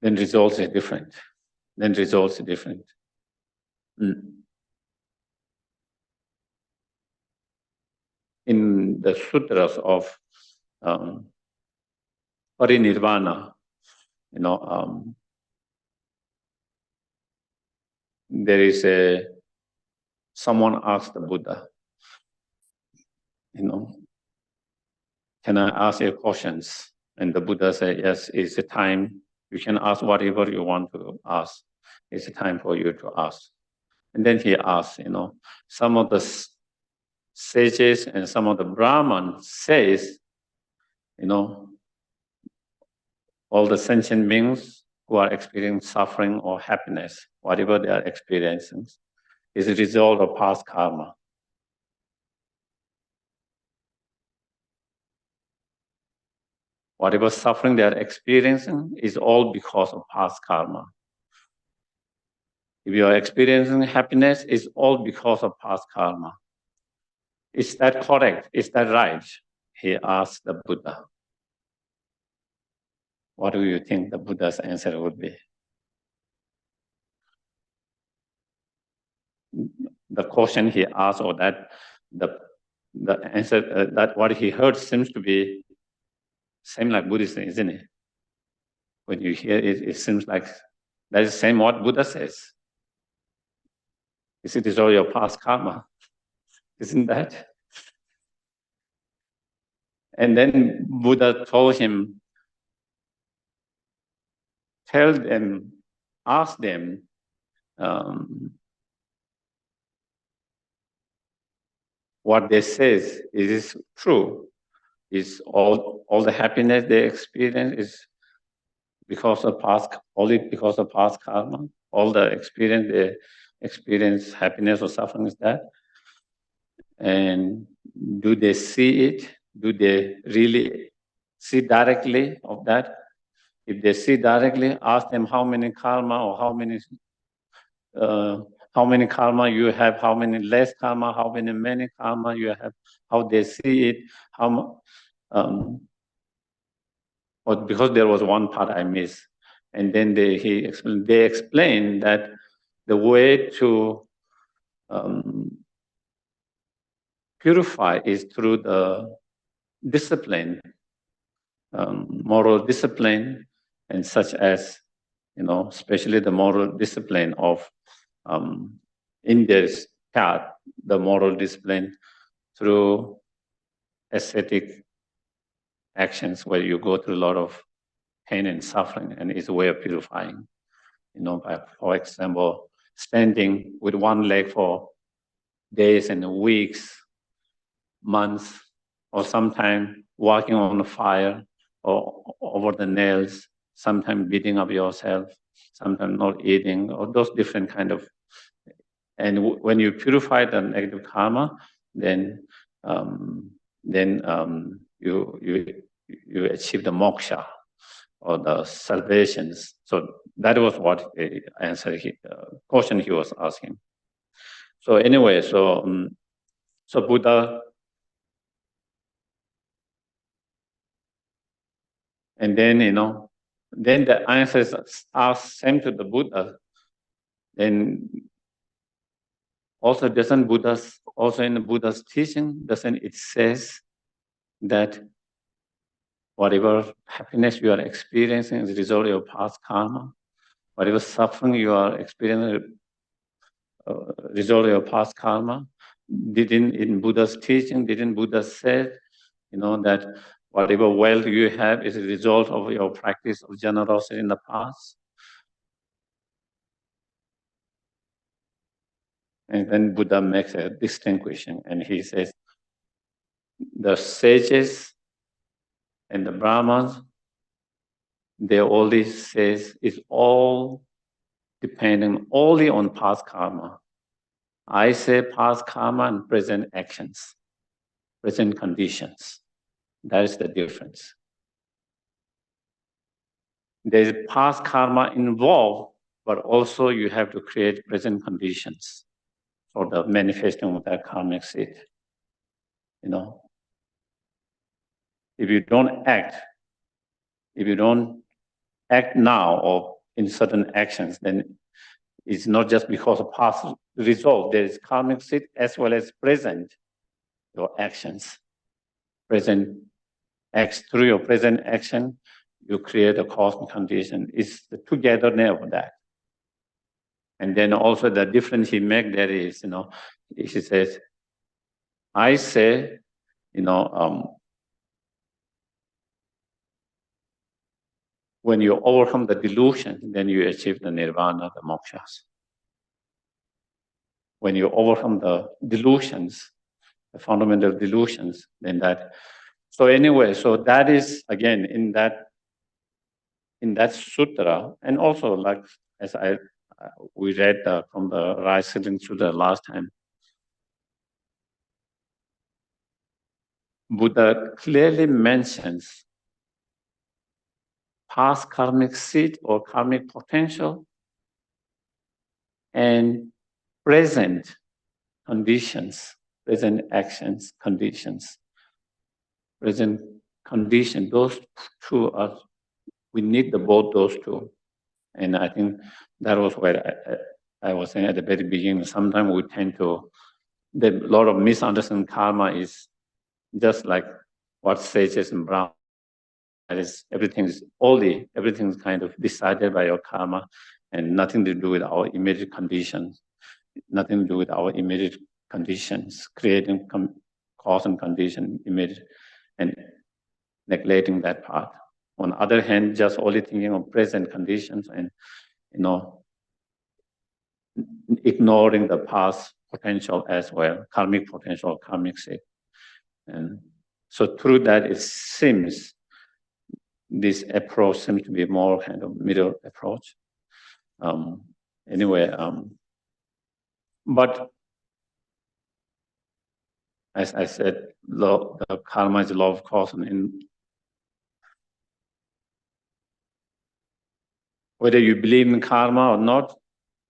results are different. In the sutras of parinirvana, there is someone asked the Buddha, can I ask you questions? And the Buddha said, yes, it's a time. You can ask whatever you want to ask. It's a time for you to ask. And then he asked, some of the sages and some of the Brahmins says, all the sentient beings who are experiencing suffering or happiness, whatever they are experiencing, is a result of past karma. Whatever suffering they are experiencing is all because of past karma. If you are experiencing happiness, it's all because of past karma. Is that correct? Is that right? He asked the Buddha. What do you think the Buddha's answer would be? The question he asked, or that the answer that what he heard seems to be same like Buddhism, isn't it? When you hear it, it seems like that is the same what Buddha says. It is all your past karma, isn't that? And then Buddha told him, tell them, ask them, what they say is true. Is all the happiness they experience is because of only because of past karma? All the experience they experience happiness or suffering is that? And do they see it? Do they really see directly of that? If they see directly, ask them how many karma or how many karma you have, how many less karma, how many karma you have, how they see it, but because there was one part I missed, and then they explained that the way to purify is through the discipline, moral discipline, and such as, especially the moral discipline of India's path, the moral discipline through ascetic actions where you go through a lot of pain and suffering, and it's a way of purifying. By, for example, standing with one leg for days and weeks, months, or sometimes walking on the fire or over the nails, sometimes beating up yourself, sometimes not eating, or those different kind of. And when you purify the negative karma, then you achieve the moksha or the salvations. So that was what the answer question he was asking. So anyway, so Buddha, and then then the answers asked same to the Buddha. Then also also in the Buddha's teaching, doesn't it says that whatever happiness you are experiencing is a result of your past karma. Whatever suffering you are experiencing result of your past karma. In Buddha's teaching, didn't Buddha say, that whatever wealth you have is a result of your practice of generosity in the past? And then Buddha makes a distinction, and he says, the sages and the Brahmins, they always says it's all depending only on past karma. I say past karma and present actions, present conditions. That is the difference. There's past karma involved, but also you have to create present conditions for the manifesting of that karmic seed. If you don't act now or in certain actions, then it's not just because of past result. There is karmic seed as well as present, your actions. Present acts through your present action, you create a cosmic condition. It's the togetherness of that. And then also the difference he make there is, he says, I say, when you overcome the delusion, then you achieve the nirvana, the mokshas. when you overcome the delusions, the fundamental delusions, then that. So anyway, so that is again in that sutra, and also like as we read from the Rising Sutra last time, Buddha clearly mentions past karmic seed or karmic potential and present conditions, present actions, conditions, present condition. Those two are, we need both those two. And I think that was what I was saying at the very beginning. Sometimes we tend to, a lot of misunderstanding karma is just like what sages and Brown. Everything's kind of decided by your karma and nothing to do with our immediate conditions, nothing to do with our immediate conditions, creating cause and condition immediate and neglecting that part. On the other hand, just only thinking of present conditions and, ignoring the past potential as well, karmic potential, karmic seed. And so through that, it seems this approach seems to be more kind of middle approach. But as I said, the karma is law of cause, and whether you believe in karma or not,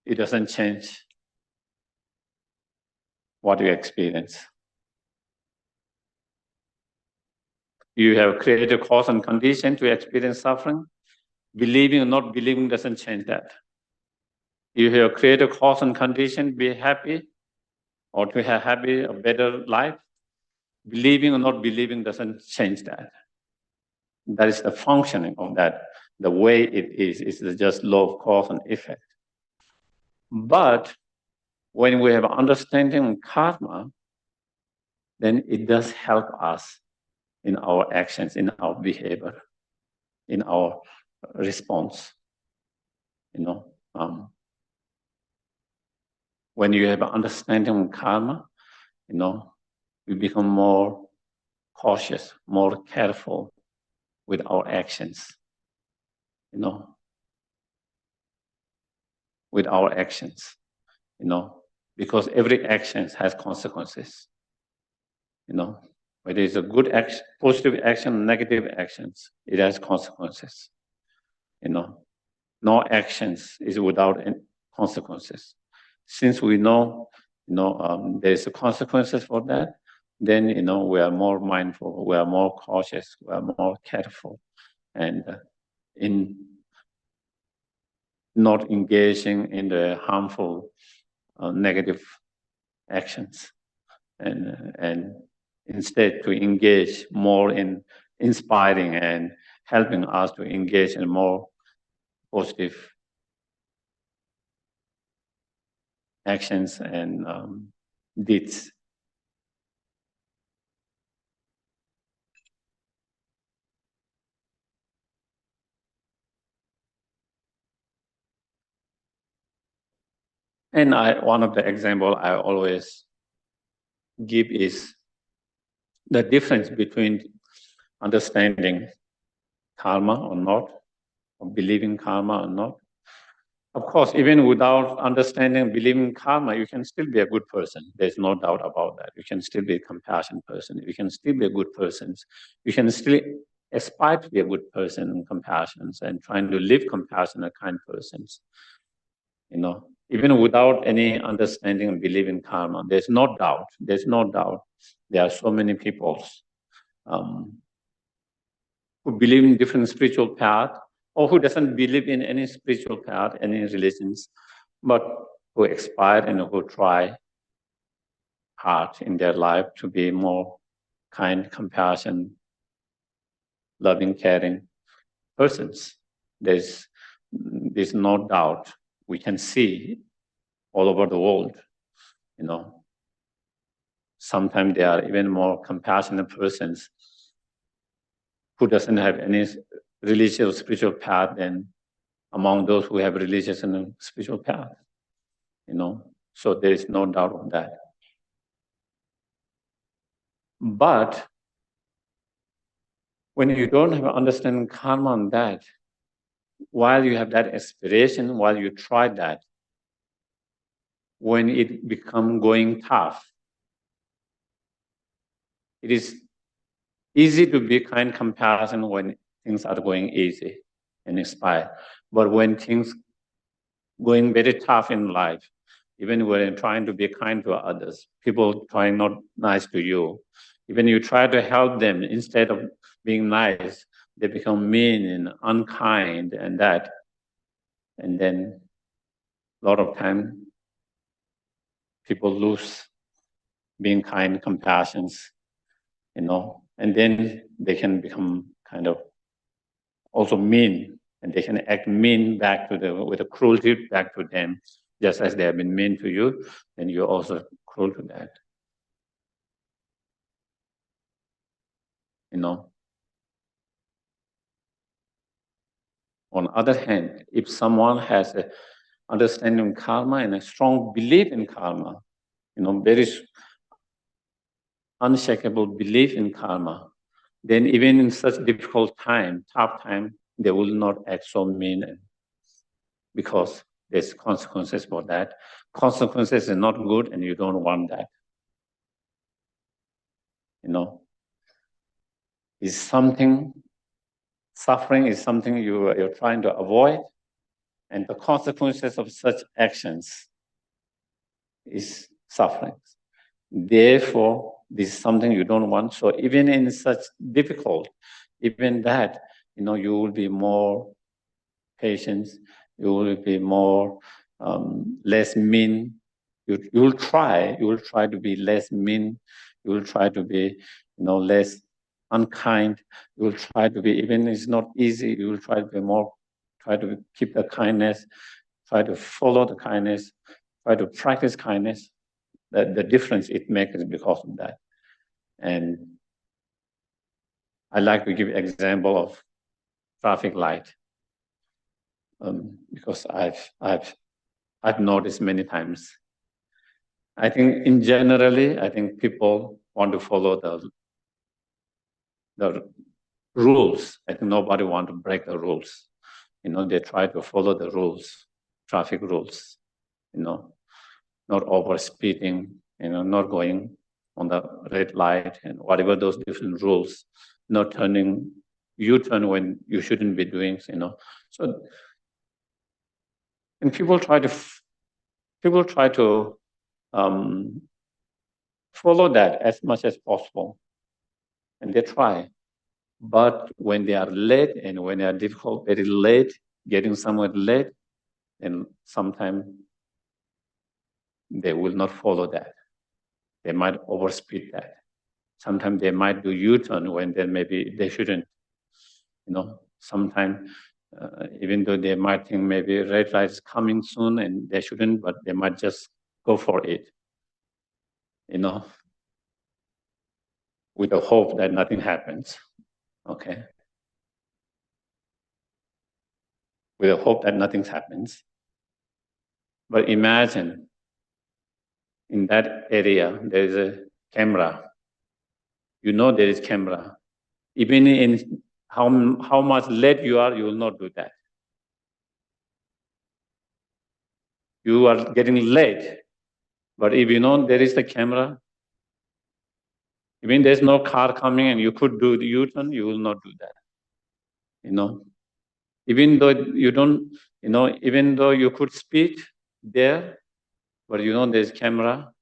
it doesn't change what you experience. You have created a cause and condition to experience suffering. Believing or not believing doesn't change that. You have created a cause and condition to be happy or to have happy, a better life. Believing or not believing doesn't change that. That is the functioning of that. The way it is just law of cause and effect. But when we have understanding of karma, then it does help us in our actions, in our behavior, in our response. When you have understanding of karma, we become more cautious, more careful with our actions. With our actions, because every action has consequences. Whether it's a good action, positive action, negative actions, it has consequences. No actions is without any consequences. Since we know, there's consequences for that, then we are more mindful, we are more cautious, we are more careful, and in not engaging in the harmful, negative actions, and instead to engage more in inspiring and helping us to engage in more positive actions and deeds. And one of the example I always give is the difference between understanding karma or not, or believing karma or not. Of course, even without understanding, believing karma, you can still be a good person. There's no doubt about that. You can still be a compassionate person. You can still be a good person. You can still aspire to be a good person and compassionate and trying to live compassionate, kind persons. Even without any understanding and belief in karma, there's no doubt. There's no doubt. There are so many people who believe in different spiritual path, or who doesn't believe in any spiritual path, any religions, but who aspire and who try hard in their life to be more kind, compassionate, loving, caring persons. There's no doubt. We can see all over the world, sometimes there are even more compassionate persons who doesn't have any religious or spiritual path than among those who have religious and spiritual path. So there is no doubt of that. But when you don't have understanding karma on that, while you have that aspiration, while you try that, when it become going tough, it is easy to be kind compassion when things are going easy and inspire. But when things going very tough in life, even when you're trying to be kind to others, people trying not nice to you, even you try to help them, instead of being nice, they become mean and unkind and that. And then a lot of time, people lose being kind, compassions, and then they can become kind of also mean, and they can act mean back to them, with a cruelty back to them, just as they have been mean to you, then you're also cruel to that. On the other hand, if someone has an understanding of karma and a strong belief in karma, very unshakable belief in karma, then even in such difficult time, tough time, they will not act so mean, because there's consequences for that. Consequences are not good, and you don't want that. Is something, suffering is something you're trying to avoid, and the consequences of such actions is suffering. Therefore, this is something you don't want. So even in such difficult, even that, you will be more patient, you will be more less mean. You will try to be less mean. You will try to be, less unkind. You will try to be, even it's not easy, you will try to be more, try to keep the kindness, try to follow the kindness, try to practice kindness. The difference it makes is because of that. And I like to give example of traffic light, because I've noticed many times. I think in generally, I think people want to follow the rules. I think nobody want to break the rules. They try to follow the rules, traffic rules, not over speeding, not going on the red light and whatever those different rules, not turning U-turn when you shouldn't be doing, So, and people try to follow that as much as possible, and they try. But when they are late, and when they are difficult, very late, getting somewhere late, then sometimes they will not follow that. They might overspeed that. Sometimes they might do U-turn when then maybe they shouldn't. Sometimes even though they might think maybe red light is coming soon and they shouldn't, but they might just go for it. With the hope that nothing happens. Okay. With the hope that nothing happens. But imagine in that area there is a camera. There is camera. Even in how much late you are, you will not do that. You are getting late, but if there is the camera, even there's no car coming and you could do the U-turn, you will not do that. Even though you don't, even though you could speed there, but there's camera,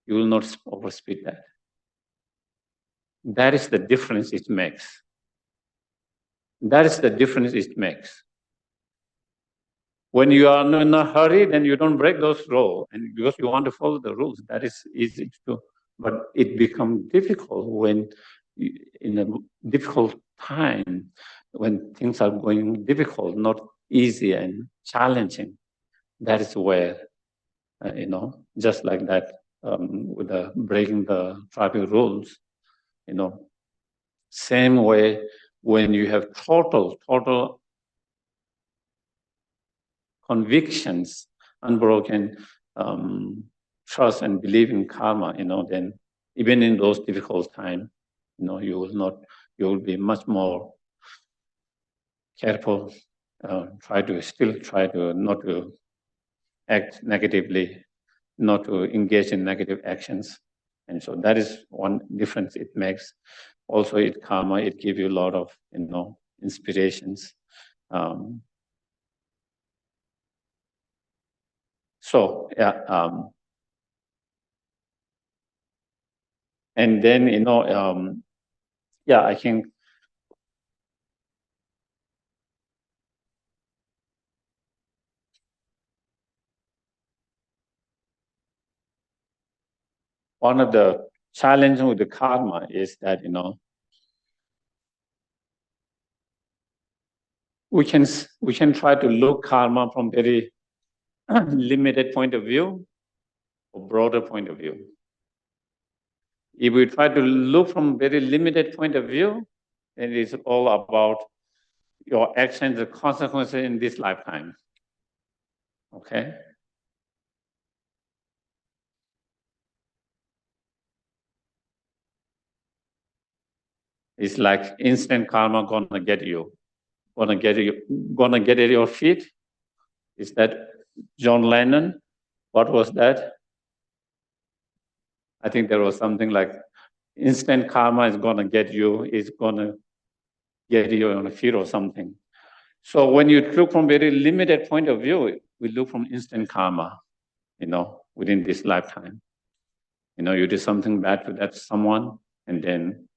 you will not overspeed that. That is the difference it makes. That is the difference it makes. When you are in a hurry, then you don't break those rules, and because you want to follow the rules, that is easy to do. But it becomes difficult when, in a difficult time, when things are going difficult, not easy and challenging. That is where, just like that, with the breaking the traffic rules, same way when you have total convictions, unbroken trust and believe in karma, then even in those difficult times, you will be much more careful, try to not to act negatively, not to engage in negative actions. And so that is one difference it makes. Also, karma, it gives you a lot of, inspirations. And then, I think one of the challenges with the karma is that, we can try to look karma from very limited point of view or broader point of view. If we try to look from very limited point of view, then it is all about your actions, the consequences in this lifetime. Okay? It's like instant karma gonna get you. Gonna get at your feet. Is that John Lennon? What was that? I think there was something like instant karma is gonna get you, is gonna get you on the feet or something. So when you look from very limited point of view, we look from instant karma, within this lifetime. You did something bad to that someone, and then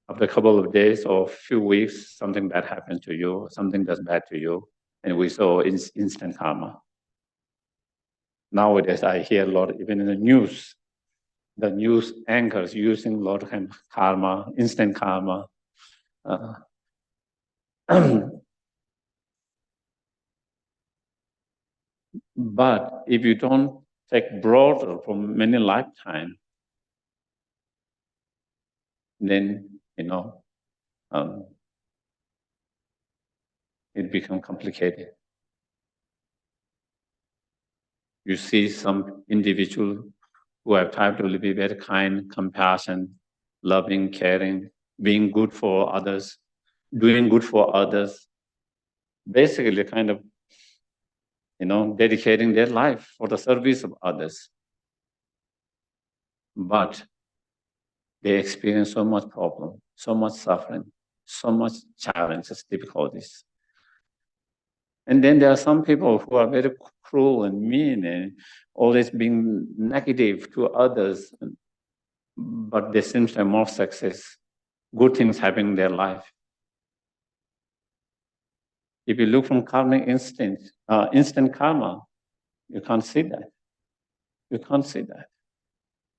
after a couple of days or few weeks, something bad happened to you, something does bad to you, and we saw instant karma. Nowadays, I hear a lot, even in the news anchors using a lot of kind of karma, instant karma. But if you don't take broader from many lifetimes, then, it becomes complicated. You see some individual who have tried to be very kind, compassionate, loving, caring, being good for others, doing good for others, basically kind of, dedicating their life for the service of others. But they experience so much problem, so much suffering, so much challenges, difficulties. And then there are some people who are very cruel and mean and always being negative to others, but they seem to have more success, good things happening in their life. If you look from karmic instant karma, you can't see that. You can't see that.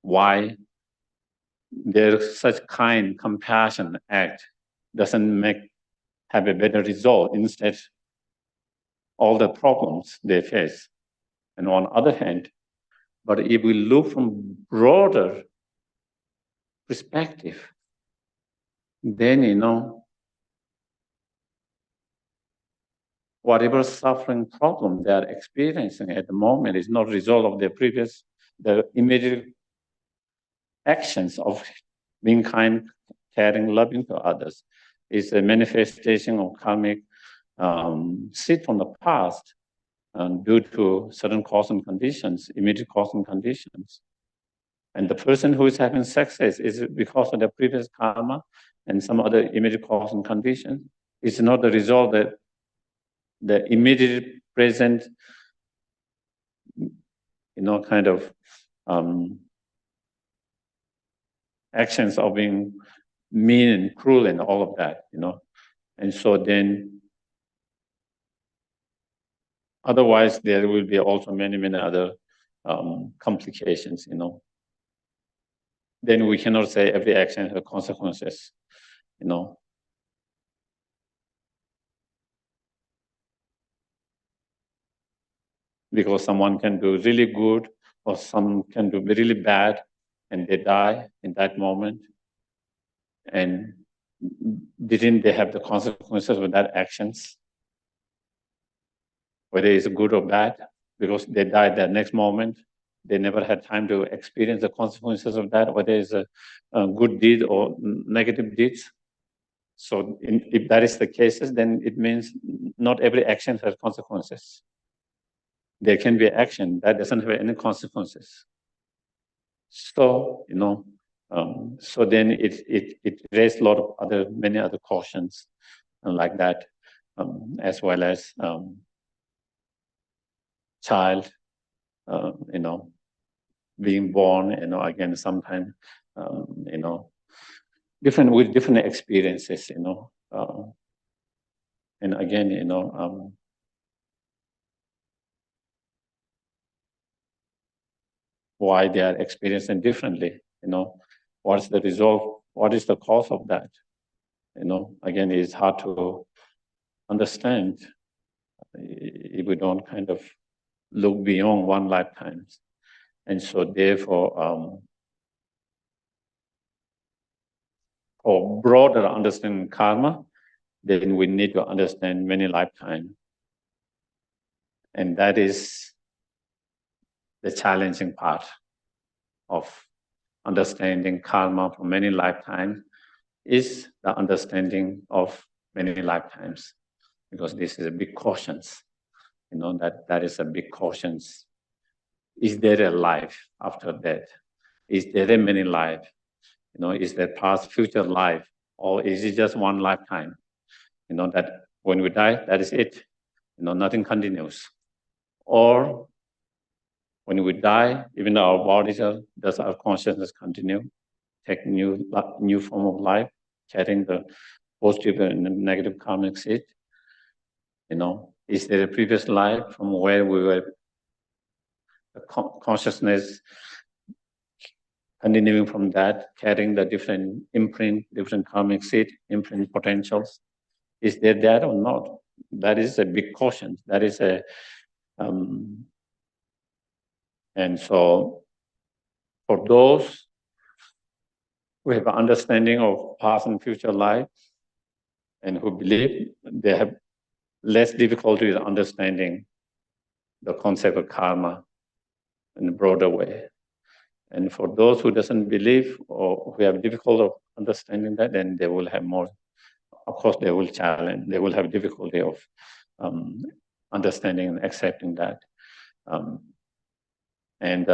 Why? There's such kind, compassion act doesn't have a better result. Instead, all the problems they face. And on the other hand, but if we look from broader perspective, then, whatever suffering problem they are experiencing at the moment is not a result of the immediate actions of being kind, caring, loving to others. It's a manifestation of karmic seed from the past due to certain causal conditions, immediate causal conditions. And the person who is having success is because of the previous karma and some other immediate causal condition. It's not the result that the immediate present, kind of actions of being mean and cruel and all of that, And so then, otherwise there will be also many, many other complications, Then we cannot say every action has consequences, Because someone can do really good or some can do really bad and they die in that moment. And didn't they have the consequences of that actions? Whether it's good or bad, because they died that next moment, they never had time to experience the consequences of that, whether it's a good deed or negative deeds. So if that is the case, then it means not every action has consequences. There can be action that doesn't have any consequences. So, so then it raised a lot of many other cautions like that, as well as child, being born, again, sometimes, with different experiences, and again, why they are experiencing differently, what's the result, what is the cause of that, again, it's hard to understand if we don't kind of look beyond one lifetime. And so therefore, for broader understanding karma, then we need to understand many lifetimes. And that is the challenging part of understanding karma for many lifetimes, is the understanding of many lifetimes. Because this is a big caution, that is a big caution. Is there a life after death? Is there a many life? Is there past, future life? Or is it just one lifetime? That when we die, that is it. Nothing continues. Or when we die, even though our bodies does our consciousness continue, take new form of life, carrying the positive and negative karmic seed? Is there a previous life from where we were consciousness continuing from that, carrying the different imprint, different karmic seed, imprint potentials? Is there that or not? That is a big caution. That is and so for those who have an understanding of past and future life and who believe, they have less difficulty with understanding the concept of karma in a broader way. And for those who doesn't believe or who have difficulty of understanding that, then they will have more. Of course, they will challenge. They will have difficulty of understanding and accepting that. And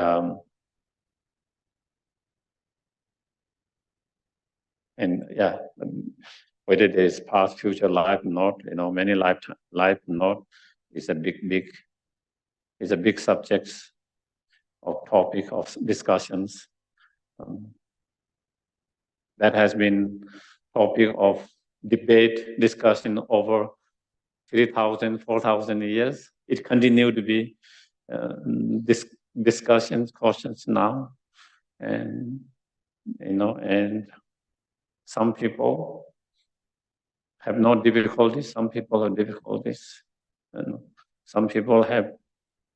yeah, whether there is past, future life, not, many life, not, is a big subject of topic of discussions. That has been topic of debate, discussion over 3,000, 4,000 years. It continued to be discussions, questions now, and and some people have no difficulties. Some people have difficulties. Some people have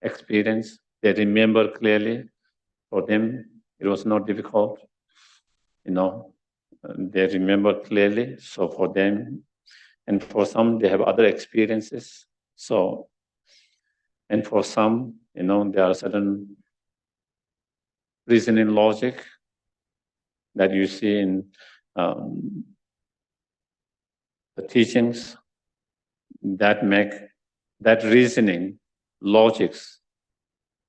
experience. They remember clearly. For them, it was not difficult. They remember clearly. So for them, and for some, they have other experiences. So, and for some, there are certain reasoning logic that you see in the teachings that make that reasoning logics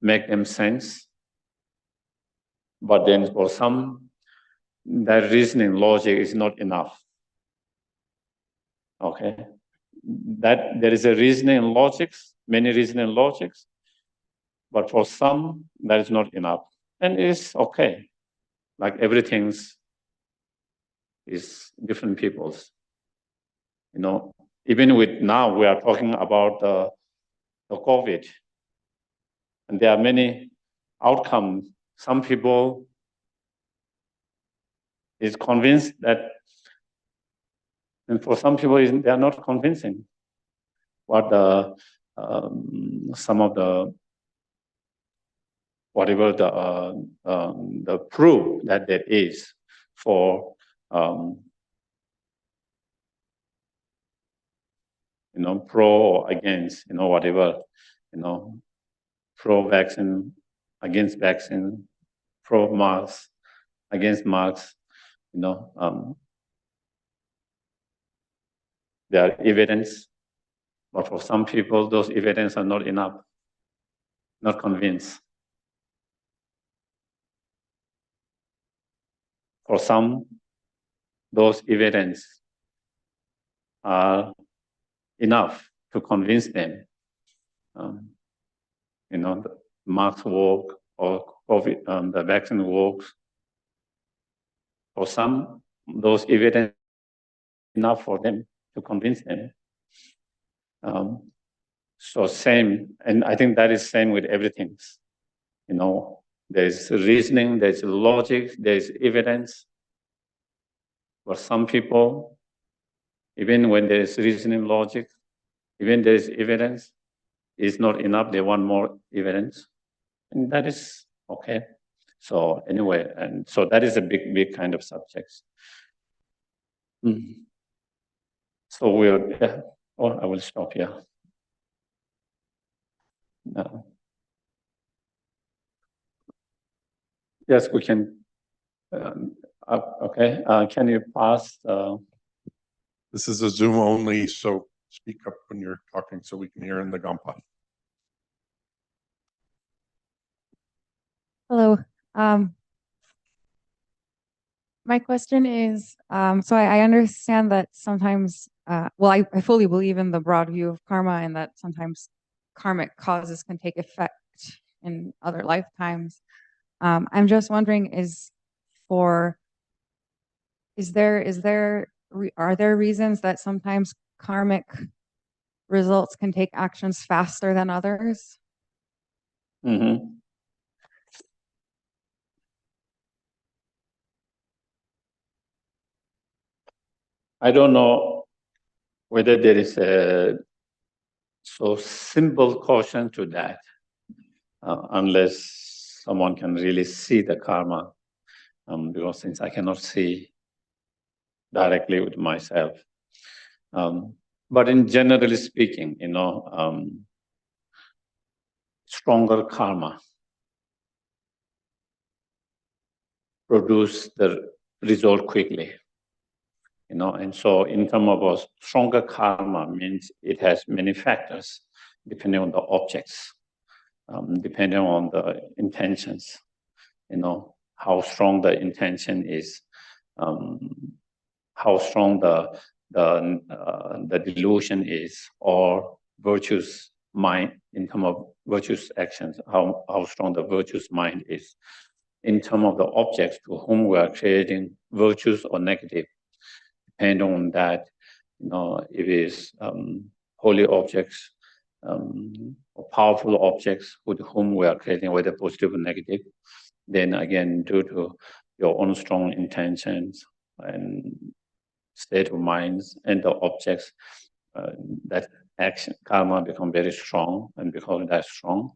make them sense. But then for some, that reasoning logic is not enough. Okay, that there is a reasoning logics, many reasoning logics, but for some that is not enough, and it's okay. Like everything's is different people's. Even with now we are talking about the COVID, and there are many outcomes. Some people is convinced that, and for some people they are not convincing. What some of the whatever the proof that there is for pro or against, whatever, pro-vaccine against vaccine, pro-Marx, against Marx, you know, there are evidence, but for some people, those evidence are not enough, not convinced. For some, those evidence are enough to convince them. You know, the Marx work or COVID, the vaccine works. For some, those evidence enough for them to convince them. So same, and I think that is same with everything. You know, there's reasoning, there's logic, there's evidence. For some people, even when there's reasoning, logic, even there's evidence, it's not enough. They want more evidence, and that is okay. So anyway, and so that is a big kind of subject. So we'll. Yeah. Oh, I will stop here. No. Yes, we can. Okay, can you pass? This is a Zoom only, so speak up when you're talking so we can hear in the Gampa. Hello. My question is, so I understand that sometimes, well, I fully believe in the broad view of karma and that sometimes karmic causes can take effect in other lifetimes. I'm just wondering, are there reasons that sometimes karmic results can take actions faster than others? Mm-hmm. I don't know whether there is a so simple caution to that, unless someone can really see the karma, because since I cannot see directly with myself. But in generally speaking, you know, stronger karma produce the result quickly. You know, and so in terms of a stronger karma means it has many factors depending on the objects, depending on the intentions. You know, how strong the intention is, how strong the delusion is, or virtuous mind in terms of virtuous actions, how strong the virtuous mind is. In terms of the objects to whom we are creating virtues or negative, depending on that, you know, if it is holy objects or powerful objects with whom we are creating, whether positive or negative, then again, due to your own strong intentions and state of minds and the objects, that action, karma become very strong, and because that's strong,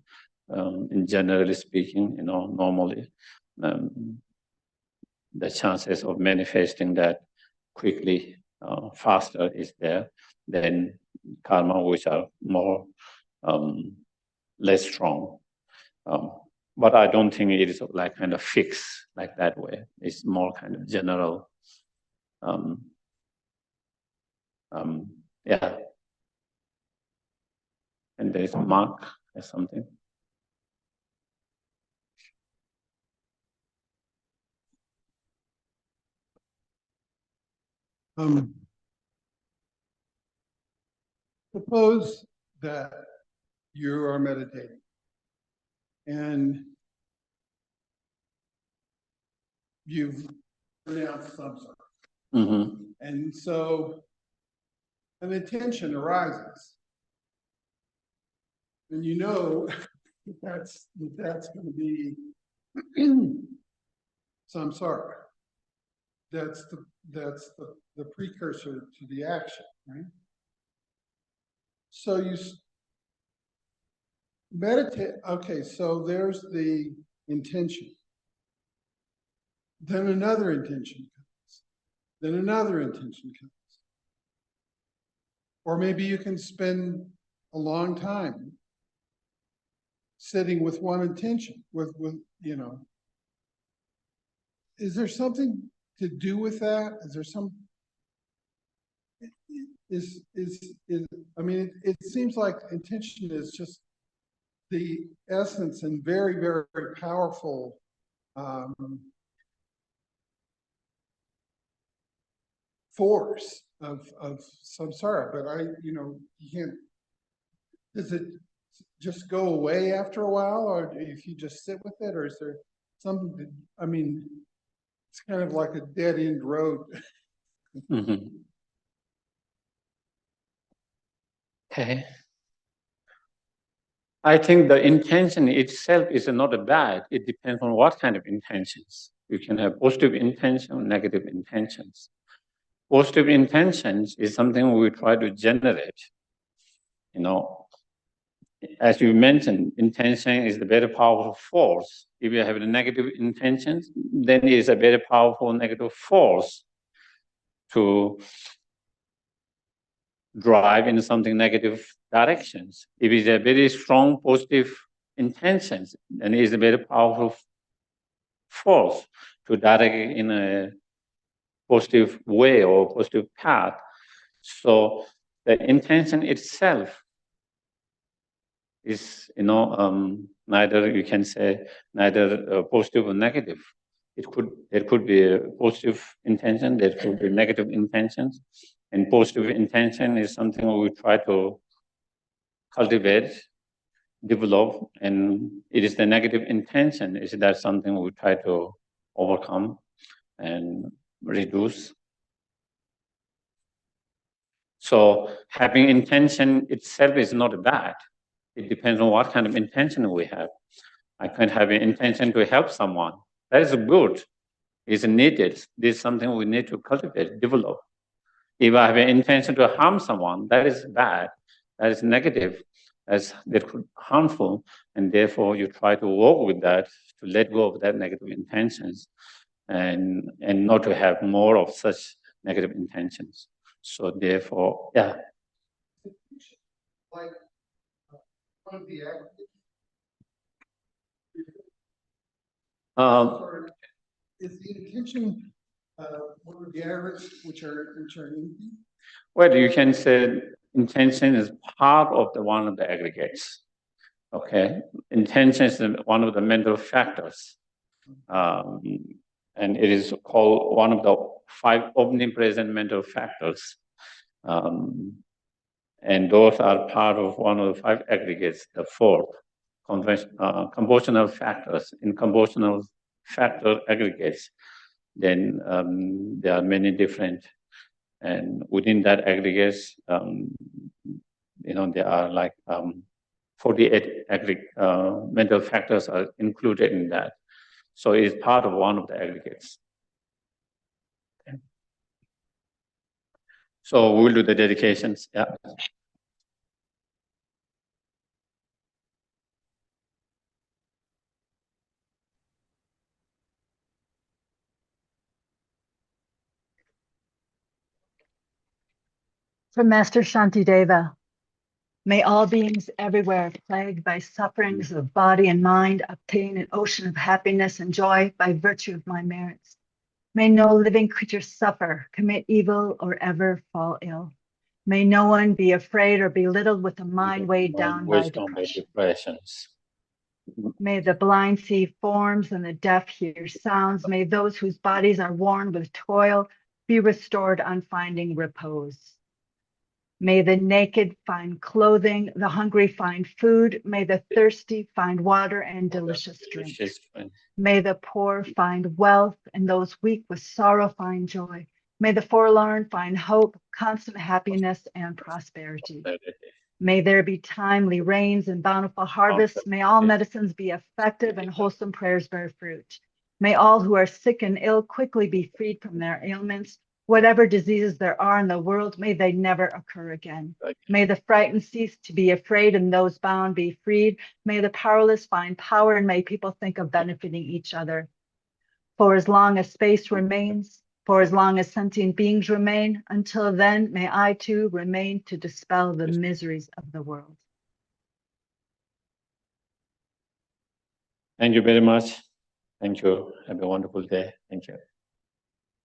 in generally speaking, you know, normally, the chances of manifesting that quickly, faster is there than karma, which are more, less strong. But I don't think it is like kind of fixed like that way. It's more kind of general. Yeah. And there's Mark or something. Suppose that you are meditating and you've pronounced samsara. Mm-hmm. And so an intention arises. And you know that's going to be samsara. That's the precursor to the action, right? So you meditate. Okay, so there's the intention. Then another intention comes. Then another intention comes. Or maybe you can spend a long time sitting with one intention, with, you know. Is there something to do with that? Is there some, I mean, it seems like intention is just the essence and very, very powerful force of samsara, but you can't, does it just go away after a while, or if you just sit with it, or is there something that, I mean, it's kind of like a dead end road. Mhm. Okay. I think the intention itself is not bad. It depends on what kind of intentions. You can have positive intention, negative intentions. Positive intentions is something we try to generate. You know, as you mentioned, intention is the very powerful force. If you have the negative intentions, then it is a very powerful negative force to drive in something negative directions. If it's a very strong positive intentions, then it is a very powerful force to direct it in a positive way or positive path. So the intention itself is, neither, you can say, neither positive or negative. There could be a positive intention, there could be negative intentions, and positive intention is something we try to cultivate, develop, and it is the negative intention is that something we try to overcome and reduce. So having intention itself is not bad. It depends on what kind of intention we have. I can have an intention to help someone. That is good. It's needed. This is something we need to cultivate, develop. If I have an intention to harm someone, that is bad. That is negative. That could harmful. And therefore you try to work with that, to let go of that negative intentions and not to have more of such negative intentions. So therefore, yeah. Like one of the is the intention one of the aggregates which are empty? Well, you can say intention is part of one of the aggregates. Okay, intention is one of the mental factors, and it is called one of the 5 omnipresent mental factors, and those are part of one of the 5 aggregates, the 4th compositional factors. In compositional factor aggregates, then there are many different. And within that aggregates, there are like 48 mental factors are included in that. So it is part of one of the aggregates. Okay. So we'll do the dedications. Yeah. From Master Shantideva. May all beings everywhere plagued by sufferings of body and mind obtain an ocean of happiness and joy by virtue of my merits. May no living creature suffer, commit evil, or ever fall ill. May no one be afraid or belittled with a mind weighed down by depressions. May the blind see forms and the deaf hear sounds. May those whose bodies are worn with toil be restored on finding repose. May the naked find clothing, the hungry find food. May the thirsty find water and delicious drink. May the poor find wealth, and those weak with sorrow find joy. May the forlorn find hope, constant happiness, and prosperity. May there be timely rains and bountiful harvests. May all medicines be effective and wholesome prayers bear fruit. May all who are sick and ill quickly be freed from their ailments. Whatever diseases there are in the world, may they never occur again. May the frightened cease to be afraid and those bound be freed. May the powerless find power and may people think of benefiting each other. For as long as space remains, for as long as sentient beings remain, until then, may I too remain to dispel the miseries of the world. Thank you very much. Thank you. Have a wonderful day. Thank you.